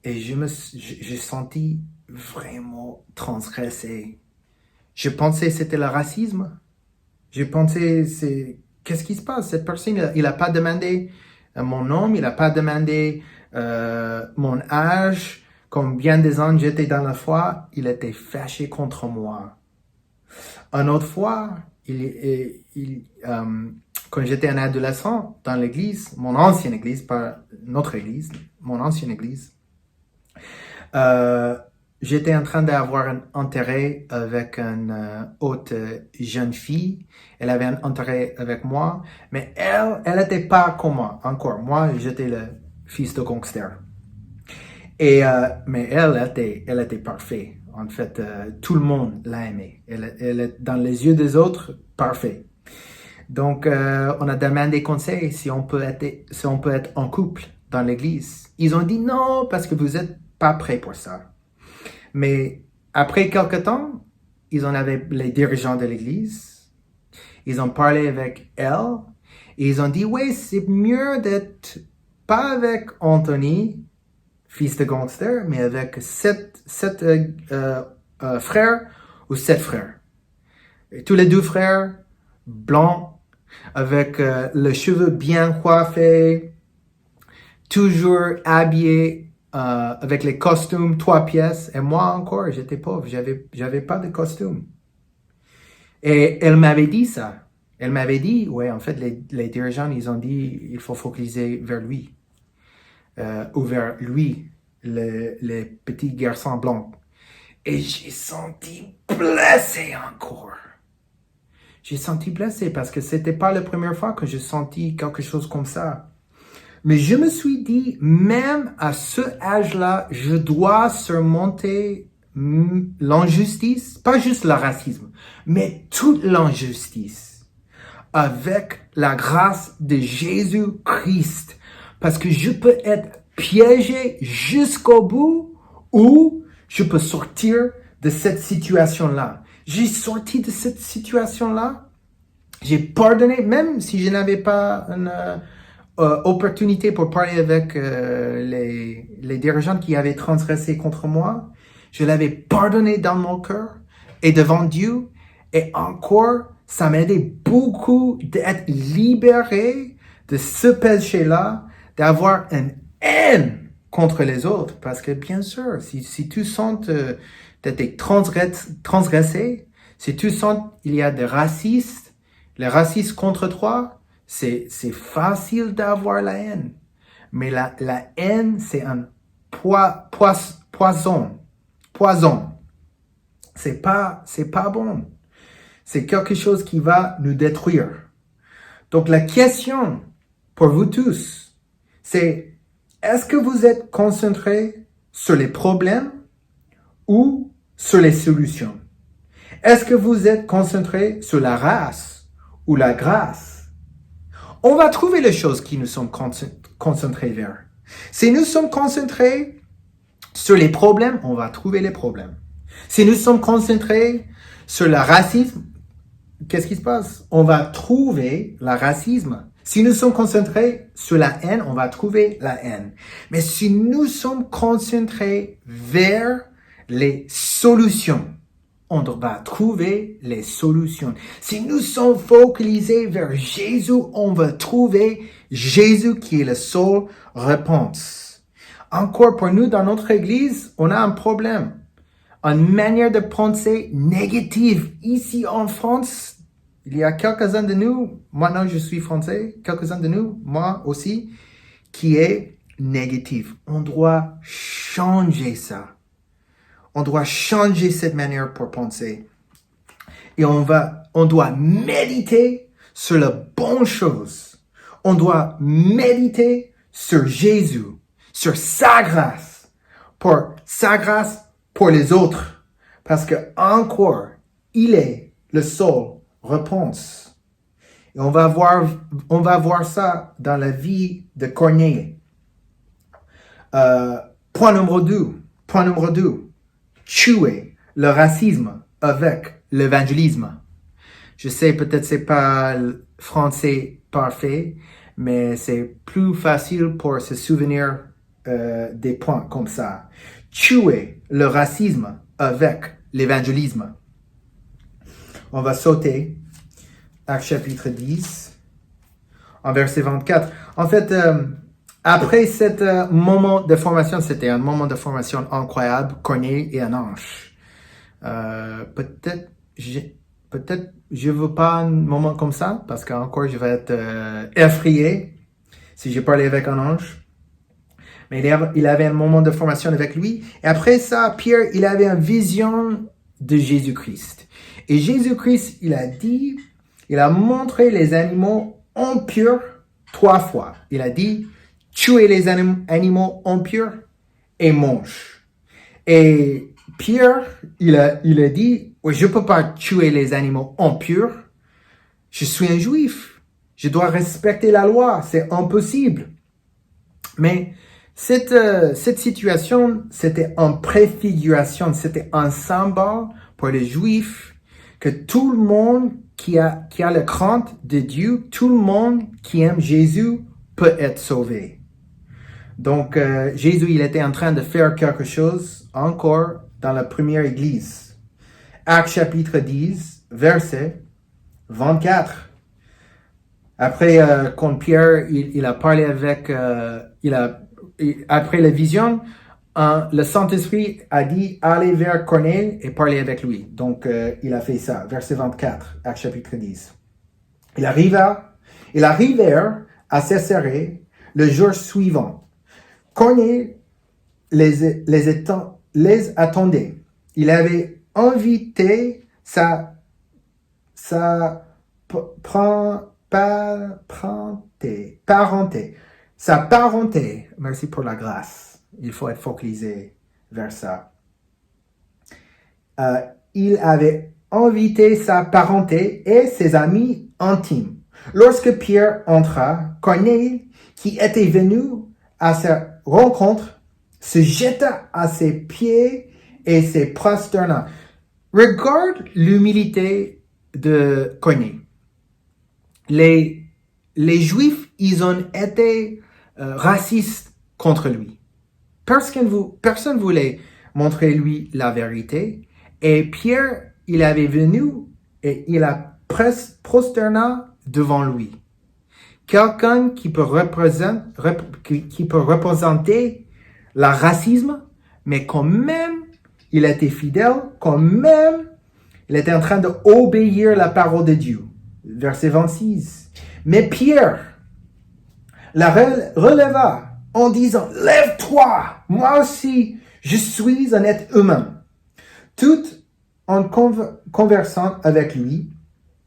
Et j'ai senti vraiment transgressé. Je pensais c'était le racisme. Je pensais qu'est-ce qui se passe? Cette personne, il a pas demandé mon nom, il a pas demandé mon âge. Combien des ans j'étais dans la foi, il était fâché contre moi. Une autre fois, quand j'étais un adolescent dans l'église, mon ancienne église, pas notre église, mon ancienne église, j'étais en train d'avoir un intérêt avec une autre jeune fille. Elle avait un intérêt avec moi, mais elle n'était pas comme moi encore. Moi, j'étais le fils de gangster. Et mais elle était parfaite. En fait, tout le monde l'a aimée. Elle est dans les yeux des autres parfaite. Donc, on a demandé conseil si on peut être en couple dans l'église. Ils ont dit non, parce que vous n'êtes pas prêts pour ça. Mais après quelque temps, ils en avaient les dirigeants de l'église. Ils ont parlé avec elle. Et ils ont dit, oui, c'est mieux d'être pas avec Anthony, fils de gangster, mais avec sept frères ou 7 frères. Et tous les 2 frères, blancs, avec les cheveux bien coiffés, toujours habillés avec les costumes 3 pièces. Et moi encore, j'étais pauvre, j'avais pas de costume. Et elle m'avait dit ça. Elle m'avait dit, ouais, en fait, les dirigeants, ils ont dit, il faut focaliser vers lui. Ou vers lui, le petit garçon blanc. Et j'ai senti blessé encore. J'ai senti blessé parce que c'était pas la première fois que j'ai senti quelque chose comme ça. Mais je me suis dit, même à ce âge-là, je dois surmonter l'injustice, pas juste le racisme, mais toute l'injustice avec la grâce de Jésus-Christ. Parce que je peux être piégé jusqu'au bout ou je peux sortir de cette situation-là. J'ai sorti de cette situation-là. J'ai pardonné, même si je n'avais pas une opportunité pour parler avec les dirigeants qui avaient transgressé contre moi. Je l'avais pardonné dans mon cœur et devant Dieu. Et encore, ça m'aidait beaucoup d'être libéré de ce péché-là, d'avoir une haine contre les autres. Parce que bien sûr, si tu sens d'être transgressé, si tu sens qu'il y a des racistes, les racistes contre toi, c'est facile d'avoir la haine. Mais la haine, c'est un poison. C'est pas bon. C'est quelque chose qui va nous détruire. Donc la question pour vous tous, c'est est-ce que vous êtes concentrés sur les problèmes ou sur les solutions? Est-ce que vous êtes concentrés sur la race ou la grâce? On va trouver les choses qui nous sommes concentrés vers. Si nous sommes concentrés sur les problèmes, on va trouver les problèmes. Si nous sommes concentrés sur le racisme, qu'est-ce qui se passe? On va trouver le racisme. Si nous sommes concentrés sur la haine, on va trouver la haine. Mais si nous sommes concentrés vers les solutions, on va trouver les solutions. Si nous sommes focalisés vers Jésus, on va trouver Jésus qui est la seule réponse. Encore pour nous, dans notre église, on a un problème. Une manière de penser négative. Ici en France, il y a quelques-uns de nous, maintenant je suis français, quelques-uns de nous, moi aussi, qui est négatif. On doit changer ça. On doit changer cette manière pour penser. Et on doit méditer sur les bonnes choses. On doit méditer sur Jésus, sur sa grâce pour les autres. Parce que encore, il est le seul réponse. Et on va voir ça dans la vie de Corneille. Point numéro 2. Tuer le racisme avec l'évangélisme. Je sais, peut-être c'est pas le français parfait, mais c'est plus facile pour se souvenir des points comme ça. Tuer le racisme avec l'évangélisme. On va sauter Actes chapitre 10, en verset 24. En fait, après ce moment de formation, c'était un moment de formation incroyable, Corneille et un ange. Peut-être je veux pas un moment comme ça, parce qu'encore je vais être effrayé si je parlais avec un ange. Mais il avait un moment de formation avec lui. Et après ça, Pierre, il avait une vision de Jésus-Christ. Et Jésus-Christ, il a montré les animaux impurs 3 fois. Il a dit, tuez les animaux impurs et mange. Et Pierre, il a dit, oui, je peux pas tuer les animaux impurs, Je suis un juif. Je dois respecter la loi. C'est impossible. Mais cette situation, c'était une préfiguration, c'était un symbole pour les Juifs que tout le monde qui a la crainte de Dieu, tout le monde qui aime Jésus peut être sauvé. Donc, Jésus, il était en train de faire quelque chose encore dans la première église. Actes chapitre 10, verset 24. Après, quand Pierre, il a parlé avec, après la vision, le Saint-Esprit a dit, allez vers Corneille et parlez avec lui. Donc, il a fait ça. Verset 24, Actes chapitre 10. Ils arrivèrent à Césarée le jour suivant. Corneille les attendait. Il avait invité sa parenté. Merci pour la grâce. Il faut être focalisé vers ça. Il avait invité sa parenté et ses amis intimes. Lorsque Pierre entra, Corneille, qui était venu à sa rencontre, se jeta à ses pieds et se prosterna. Regarde l'humilité de Corneille. Les Juifs, ils ont été racistes contre lui. Personne voulait montrer lui la vérité. Et Pierre, il avait venu et il a prosterné devant lui. Quelqu'un qui peut représenter le racisme, mais quand même, il était fidèle, quand même, il était en train d'obéir la parole de Dieu. Verset 26. Mais Pierre la releva en disant, lève-toi, moi aussi, je suis un être humain. Tout en conversant avec lui,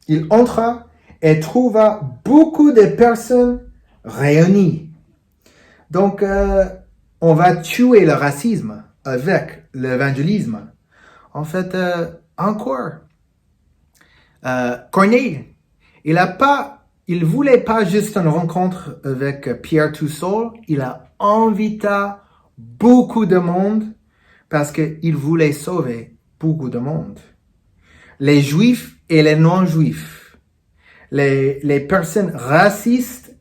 il entra et trouva beaucoup de personnes réunies. Donc, on va tuer le racisme avec l'évangélisme. En fait, encore, Corneille, il voulait pas juste une rencontre avec Pierre tout seul, il a invité beaucoup de monde parce qu'il voulait sauver beaucoup de monde. Les Juifs et les non-Juifs, les personnes racistes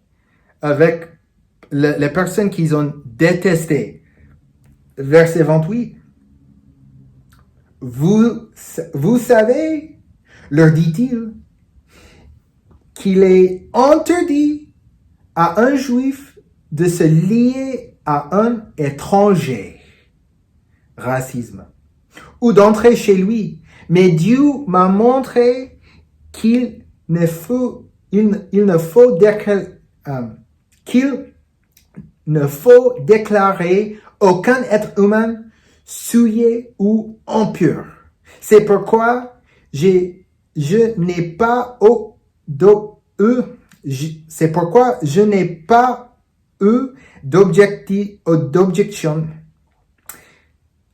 avec les personnes qu'ils ont détestées. Verset 28. Vous savez, leur dit-il, qu'il est interdit à un juif de se lier à un étranger, racisme, ou d'entrer chez lui. Mais Dieu m'a montré qu'il ne faut déclarer aucun être humain souillé ou impur. C'est pourquoi je n'ai pas eu d'objection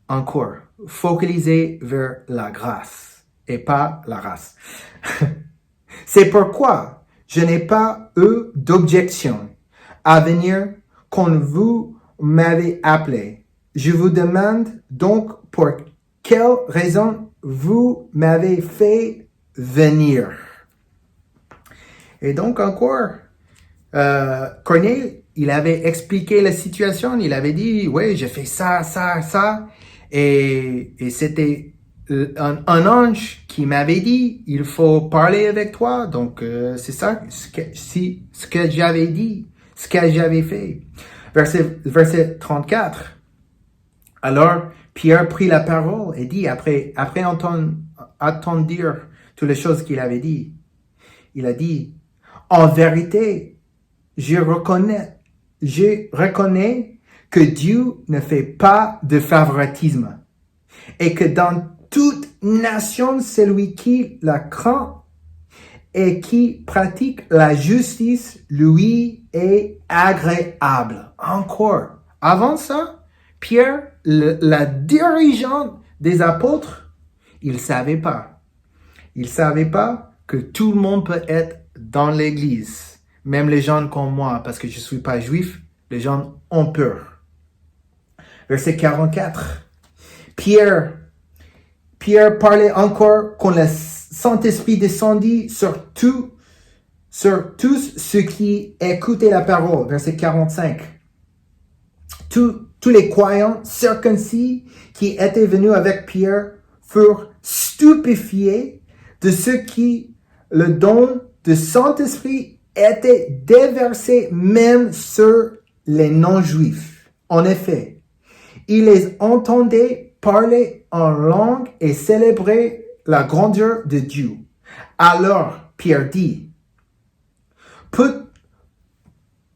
encore. Focalisé vers la grâce et pas la race. C'est pourquoi je n'ai pas eu d'objection à venir quand vous m'avez appelé. Je vous demande donc pour quelle raison vous m'avez fait venir. Et donc encore, Corneille, il avait expliqué la situation, il avait dit, oui, j'ai fait ça, et c'était un ange qui m'avait dit, il faut parler avec toi, donc c'est ça ce que j'avais dit, ce que j'avais fait. Verset 34. Alors, Pierre prit la parole et dit, après entendre toutes les choses qu'il avait dit, il a dit, en vérité, je reconnais que Dieu ne fait pas de favoritisme et que dans toute nation, celui qui la craint et qui pratique la justice, lui est agréable. Encore. Avant ça, Pierre, la dirigeante des apôtres, il savait pas que tout le monde peut être dans l'église, même les gens comme moi, parce que je ne suis pas juif, les gens ont peur. Verset 44. Pierre parlait encore quand le Saint-Esprit descendit sur tous ceux qui écoutaient la parole. Verset 45. Tous les croyants circoncis qui étaient venus avec Pierre furent stupéfiés de ce qui le don du Saint-Esprit était déversé même sur les non-juifs. En effet, ils les entendaient parler en langue et célébrer la grandeur de Dieu. Alors Pierre dit,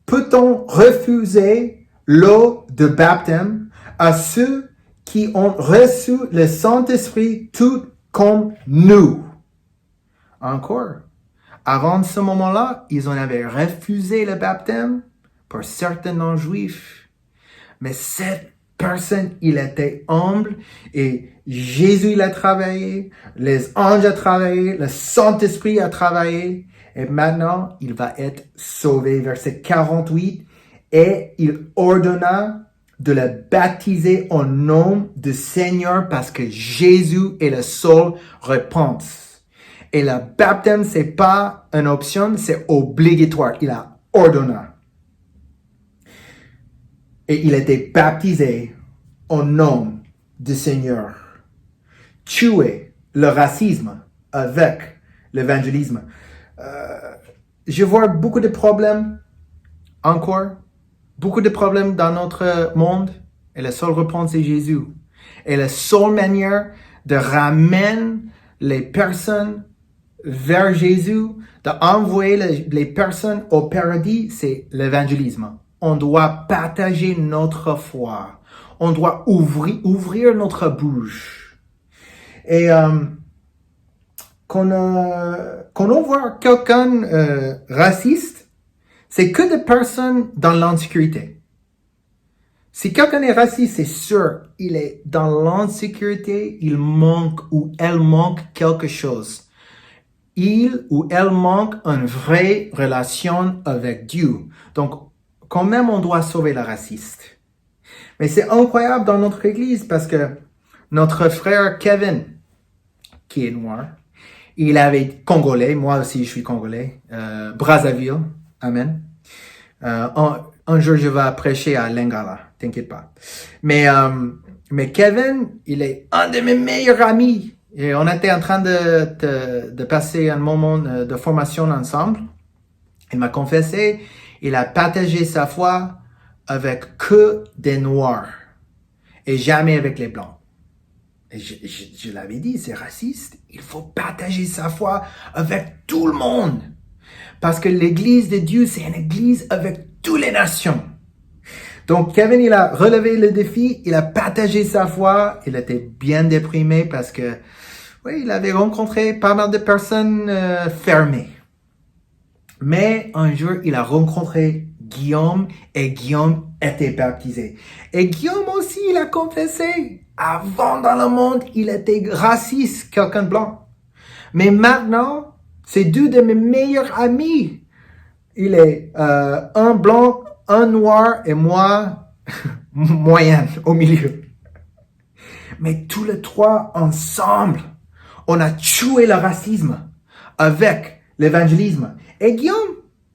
peut-on refuser l'eau de baptême à ceux qui ont reçu le Saint-Esprit tout comme nous? Encore, avant ce moment-là, ils en avaient refusé le baptême pour certains non-juifs. Mais cette personne, il était humble et Jésus, il a travaillé, les anges ont travaillé, le Saint-Esprit a travaillé et maintenant, il va être sauvé. Verset 48, et il ordonna de le baptiser au nom du Seigneur parce que Jésus est le seul repentance. Et le baptême, c'est pas une option, c'est obligatoire. Il a ordonné. Et il était baptisé au nom du Seigneur. Tuer le racisme avec l'évangélisme. Je vois beaucoup de problèmes encore. Beaucoup de problèmes dans notre monde. Et la seule réponse est Jésus. Et la seule manière de ramener les personnes vers Jésus, d'envoyer les personnes au paradis, c'est l'évangélisme. On doit partager notre foi. On doit ouvrir notre bouche. Et quand on voit quelqu'un raciste, c'est que des personnes dans l'insécurité. Si quelqu'un est raciste, c'est sûr, il est dans l'insécurité, il manque ou elle manque quelque chose. Il ou elle manque une vraie relation avec Dieu. Donc, quand même, on doit sauver le raciste. Mais c'est incroyable dans notre église parce que notre frère Kevin, qui est noir, il avait congolais, moi aussi je suis congolais, Brazzaville, amen. Un jour je vais prêcher à Lingala, t'inquiète pas. Mais Kevin, il est un de mes meilleurs amis. Et on était en train de passer un moment de formation ensemble. Il m'a confessé, il a partagé sa foi avec que des noirs et jamais avec les blancs. Et je l'avais dit, c'est raciste. Il faut partager sa foi avec tout le monde. Parce que l'église de Dieu, c'est une église avec toutes les nations. Donc Kevin, il a relevé le défi, il a partagé sa foi, il était bien déprimé parce que, oui, il avait rencontré pas mal de personnes fermées. Mais un jour, il a rencontré Guillaume et Guillaume était baptisé. Et Guillaume aussi, il a confessé. Avant dans le monde, il était raciste, quelqu'un de blanc. Mais maintenant, c'est deux de mes meilleurs amis. Il est un blanc, un noir et moi, moyenne, au milieu. Mais tous les trois ensemble, on a tué le racisme avec l'évangélisme. Et Guillaume,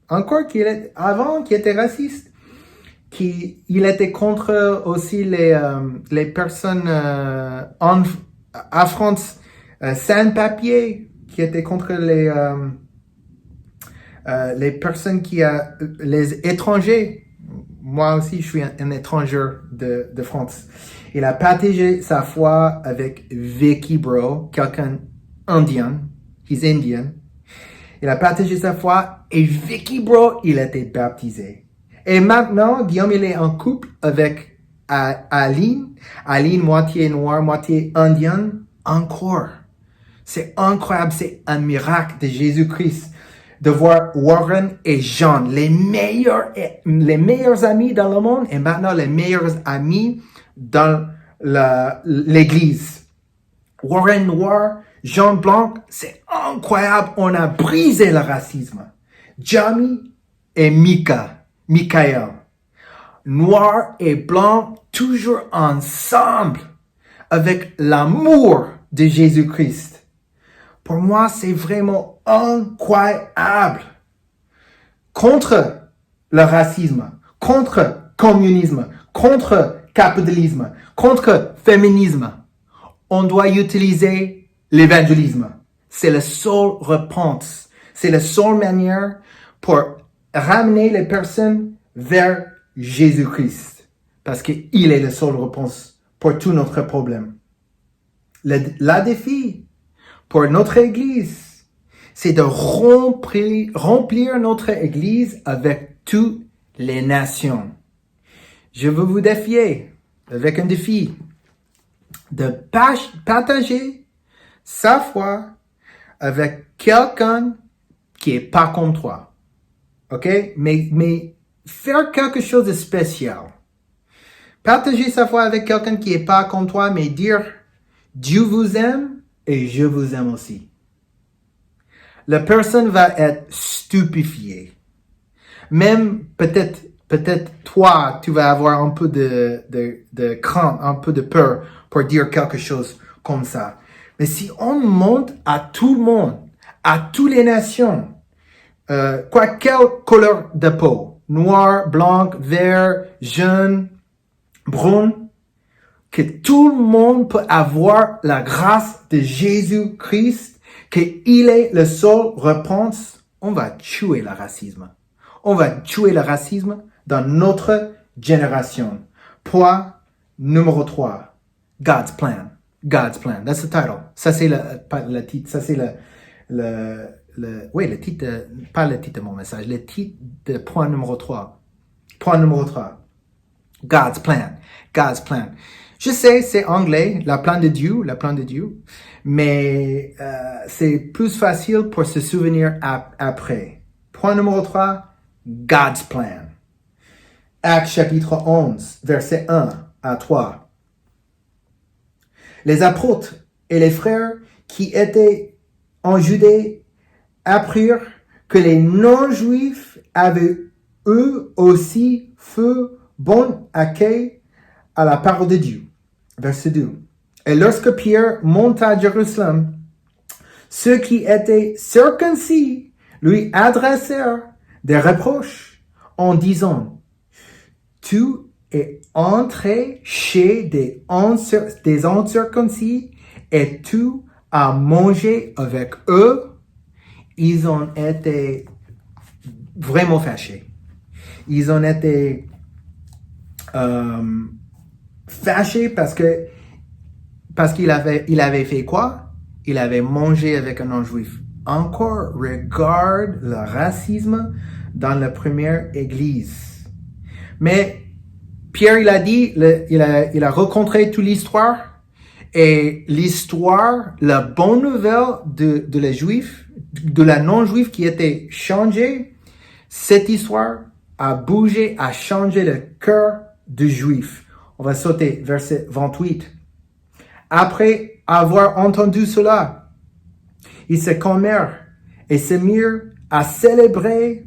encore qui était raciste, il était contre aussi les personnes en France sans papier, qui étaient contre les personnes les étrangers. Moi aussi, je suis un étranger de France. Il a partagé sa foi avec Vicky Bro, quelqu'un indien. He's Indian. Il a partagé sa foi et Vicky Bro, il a été baptisé. Et maintenant, Guillaume, il est en couple avec Aline. Aline, moitié noire, moitié indienne. Encore. C'est incroyable, c'est un miracle de Jésus-Christ de voir Warren et John, les meilleurs amis dans le monde et maintenant les meilleurs amis dans l'église. Warren noir, Jean Blanc, c'est incroyable, on a brisé le racisme. Jamie et Michael. Noir et blanc, toujours ensemble, avec l'amour de Jésus-Christ. Pour moi, c'est vraiment incroyable. Contre le racisme, contre le communisme, contre le capitalisme, contre le féminisme, on doit utiliser l'évangélisme. C'est la seule réponse. C'est la seule manière pour ramener les personnes vers Jésus-Christ. Parce qu'il est la seule réponse pour tous nos problèmes. Le défi pour notre Église, c'est de remplir notre Église avec toutes les nations. Je veux vous défier avec un défi de partager sa foi avec quelqu'un qui est pas comme toi. OK? Mais faire quelque chose de spécial. Partager sa foi avec quelqu'un qui est pas comme toi, mais dire Dieu vous aime et je vous aime aussi. La personne va être stupéfiée. Même peut-être toi, tu vas avoir un peu de crainte, un peu de peur pour dire quelque chose comme ça. Mais si on montre à tout le monde, à toutes les nations, quelle couleur de peau, noir, blanc, vert, jaune, brun, que tout le monde peut avoir la grâce de Jésus-Christ, qu'il est la seule réponse, on va tuer le racisme. On va tuer le racisme dans notre génération. Point numéro 3. God's plan. God's plan. That's the title. Ça, c'est le titre. Ça, c'est le titre, pas le titre de mon message, le titre de point numéro 3. Point numéro 3. God's plan. God's plan. Je sais, c'est anglais, la plan de Dieu, mais c'est plus facile pour se souvenir après. Point numéro 3, God's plan. Actes chapitre 11, versets 1 à 3. Les apôtres et les frères qui étaient en Judée apprirent que les non-juifs avaient eux aussi fait bon accueil à la parole de Dieu. Verset 2. Et lorsque Pierre monta à Jérusalem, ceux qui étaient circoncis lui adressèrent des reproches en disant, tu es entré chez des incirconcis et tu as mangé avec eux. Ils ont été vraiment fâchés. Ils ont été fâché parce qu'il avait fait quoi? Il avait mangé avec un non-juif. Encore, regarde le racisme dans la première église. Mais Pierre, il a dit, il a rencontré toute l'histoire, et l'histoire, la bonne nouvelle de la juif, de la non-juif qui était changée, cette histoire a bougé, a changé le cœur du juif. On va sauter verset 28. Après avoir entendu cela, ils se calmèrent et se mirent à célébrer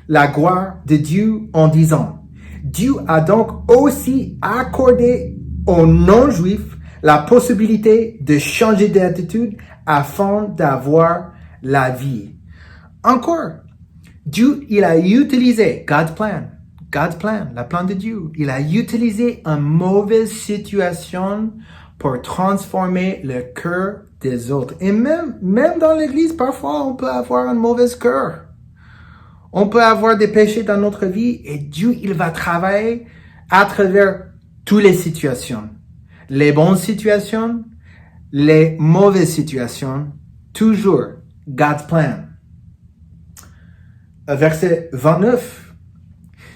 la gloire de Dieu en disant, Dieu a donc aussi accordé aux non-juifs la possibilité de changer d'attitude afin d'avoir la vie. Encore, Dieu, il a utilisé God's plan, la plan de Dieu. Il a utilisé une mauvaise situation pour transformer le cœur des autres. Et même dans l'église, parfois, on peut avoir un mauvais cœur. On peut avoir des péchés dans notre vie et Dieu, il va travailler à travers toutes les situations. Les bonnes situations, les mauvaises situations, toujours God's plan. Verset 29.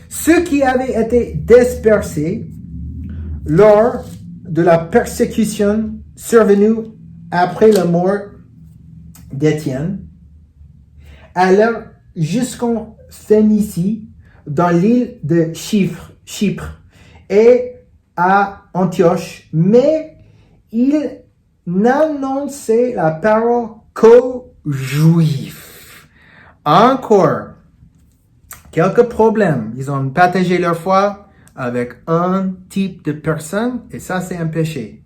Ceux qui avaient été dispersés lors de la persécution survenue après la mort d'Étienne allèrent jusqu'en Phénicie, dans l'île de Chypre et à Antioche, mais ils n'annonçaient la parole qu'aux Juifs. Encore, quelques problèmes. Ils ont partagé leur foi avec un type de personne, et ça, c'est un péché.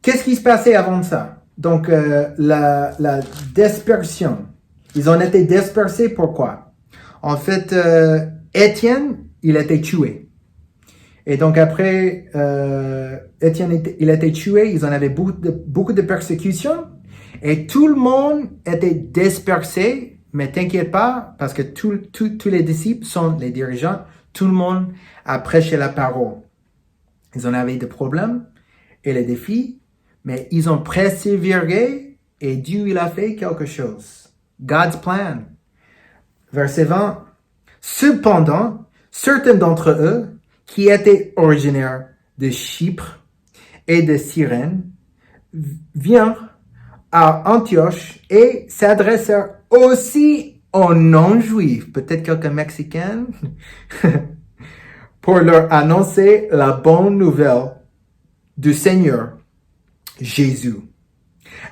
Qu'est-ce qui se passait avant ça? Donc, la dispersion. Ils ont été dispersés, pourquoi? En fait, Étienne, il a été tué. Et donc après, Étienne, il a été tué, ils en avaient beaucoup de persécutions, et tout le monde était dispersé, mais t'inquiète pas, parce que tous les disciples sont les dirigeants, tout le monde a prêché la parole. Ils en avaient des problèmes et les défis, mais ils ont persévéré, et Dieu, il a fait quelque chose. God's plan. Verset 20. Cependant, certains d'entre eux, qui étaient originaires de Chypre et de Cyrène, vinrent à Antioche et s'adressèrent aussi aux non-juifs, peut-être quelques Mexicains, pour leur annoncer la bonne nouvelle du Seigneur Jésus.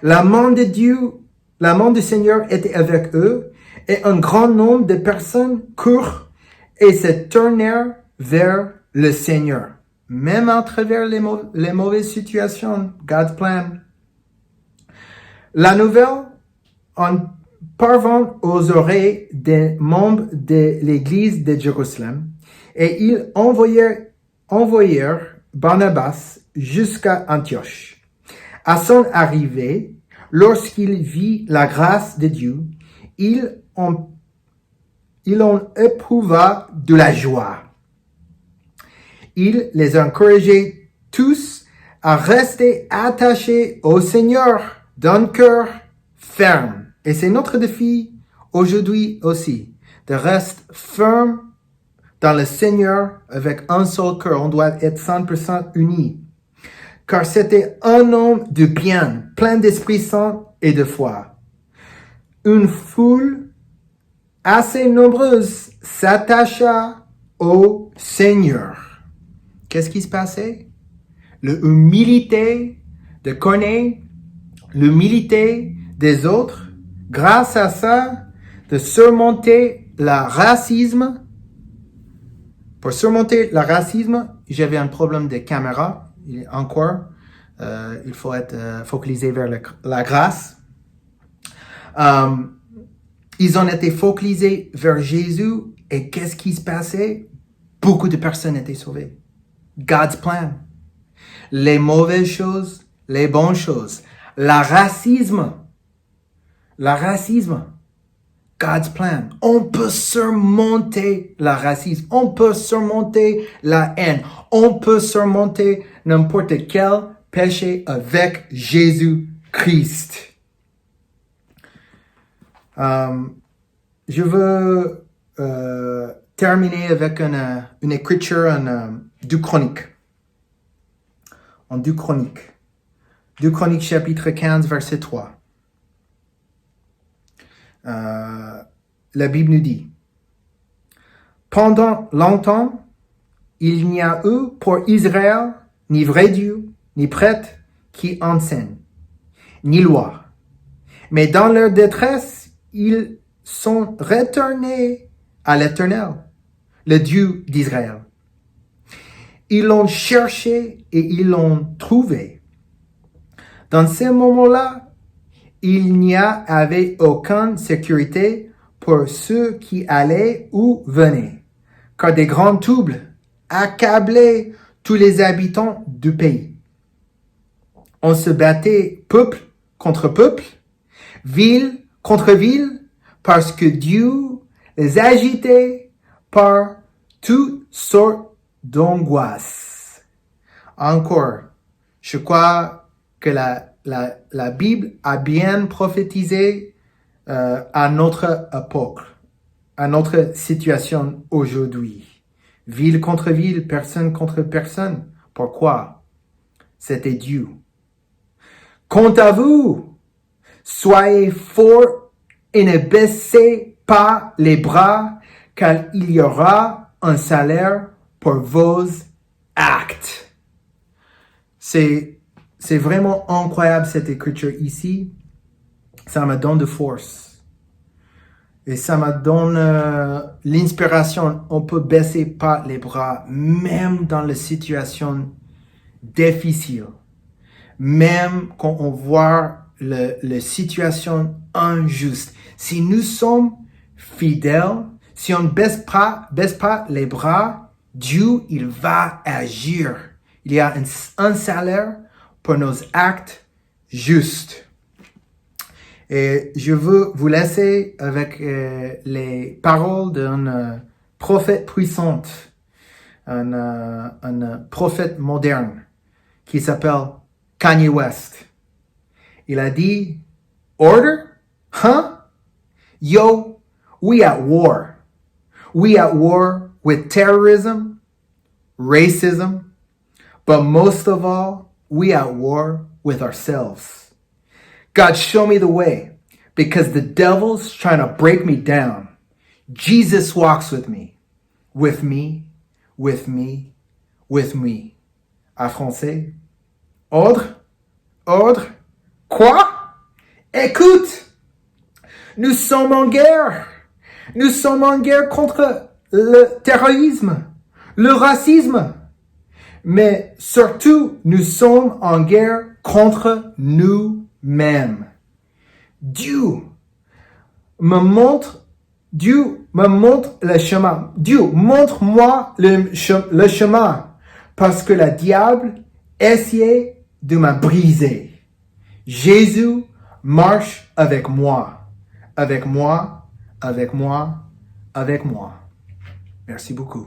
La main du Seigneur était avec eux, et un grand nombre de personnes courent et se tournèrent vers le Seigneur. Même à travers les mauvaises situations, God's plan. La nouvelle en parvint aux oreilles des membres de l'église de Jérusalem, et ils envoyèrent Barnabas jusqu'à Antioche. À son arrivée, lorsqu'il vit la grâce de Dieu, il en éprouva de la joie. Il les encourageait tous à rester attachés au Seigneur d'un cœur ferme. Et c'est notre défi aujourd'hui aussi, de rester ferme dans le Seigneur avec un seul cœur. On doit être 100% unis. Car c'était un homme de bien, plein d'Esprit Saint et de foi. Une foule assez nombreuse s'attacha au Seigneur. Qu'est-ce qui se passait? L'humilité de connaître l'humilité des autres. Grâce à ça, de surmonter le racisme. Pour surmonter le racisme, j'avais un problème de caméra. Encore, il faut être focalisé vers la grâce. Ils ont été focalisés vers Jésus, et qu'est-ce qui se passait? Beaucoup de personnes étaient sauvées. God's plan. Les mauvaises choses, les bonnes choses. Le racisme. God's plan. On peut surmonter le racisme. On peut surmonter la haine. On peut surmonter n'importe quel péché avec Jésus-Christ. Je veux terminer avec une écriture en 2 Chroniques. En 2 Chroniques. 2 Chroniques chapitre 15 verset 3. La Bible nous dit: pendant longtemps, il n'y a eu pour Israël ni vrai Dieu, ni prêtre qui enseigne, ni loi. Mais dans leur détresse, ils sont retournés à l'Éternel, le Dieu d'Israël. Ils l'ont cherché et ils l'ont trouvé. Dans ces moments-là, il n'y avait aucune sécurité pour ceux qui allaient ou venaient, car des grands troubles accablaient tous les habitants du pays. On se battait peuple contre peuple, ville contre ville, parce que Dieu les agitait par toutes sortes d'angoisses. Encore, je crois que la Bible a bien prophétisé à notre époque, à notre situation aujourd'hui. Ville contre ville, personne contre personne. Pourquoi? C'était Dieu. Quant à vous, soyez forts et ne baissez pas les bras, car il y aura un salaire pour vos actes. C'est c'est vraiment incroyable cette écriture ici. Ça me donne de force. Et ça me donne l'inspiration. On peut baisser pas les bras, même dans les situations difficiles. Même quand on voit les situations injustes. Si nous sommes fidèles, si on ne baisse pas les bras, Dieu, il va agir. Il y a un salaire pour nos actes justes. Et je veux vous laisser avec les paroles d'un prophète puissant, un prophète moderne qui s'appelle Kanye West. Il a dit, order? Huh? Yo, we at war. We at war with terrorism, racism, but most of all, we at war with ourselves. God, show me the way, because the devil's trying to break me down. Jesus walks with me, with me, with me, with me. En français, ordre, ordre, quoi? Écoute, nous sommes en guerre. Nous sommes en guerre contre le terrorisme, le racisme. Mais surtout, nous sommes en guerre contre nous-mêmes. Dieu me montre le chemin. Dieu, montre-moi le chemin. Parce que le diable essayait de me briser. Jésus marche avec moi. Avec moi, avec moi, avec moi. Merci beaucoup.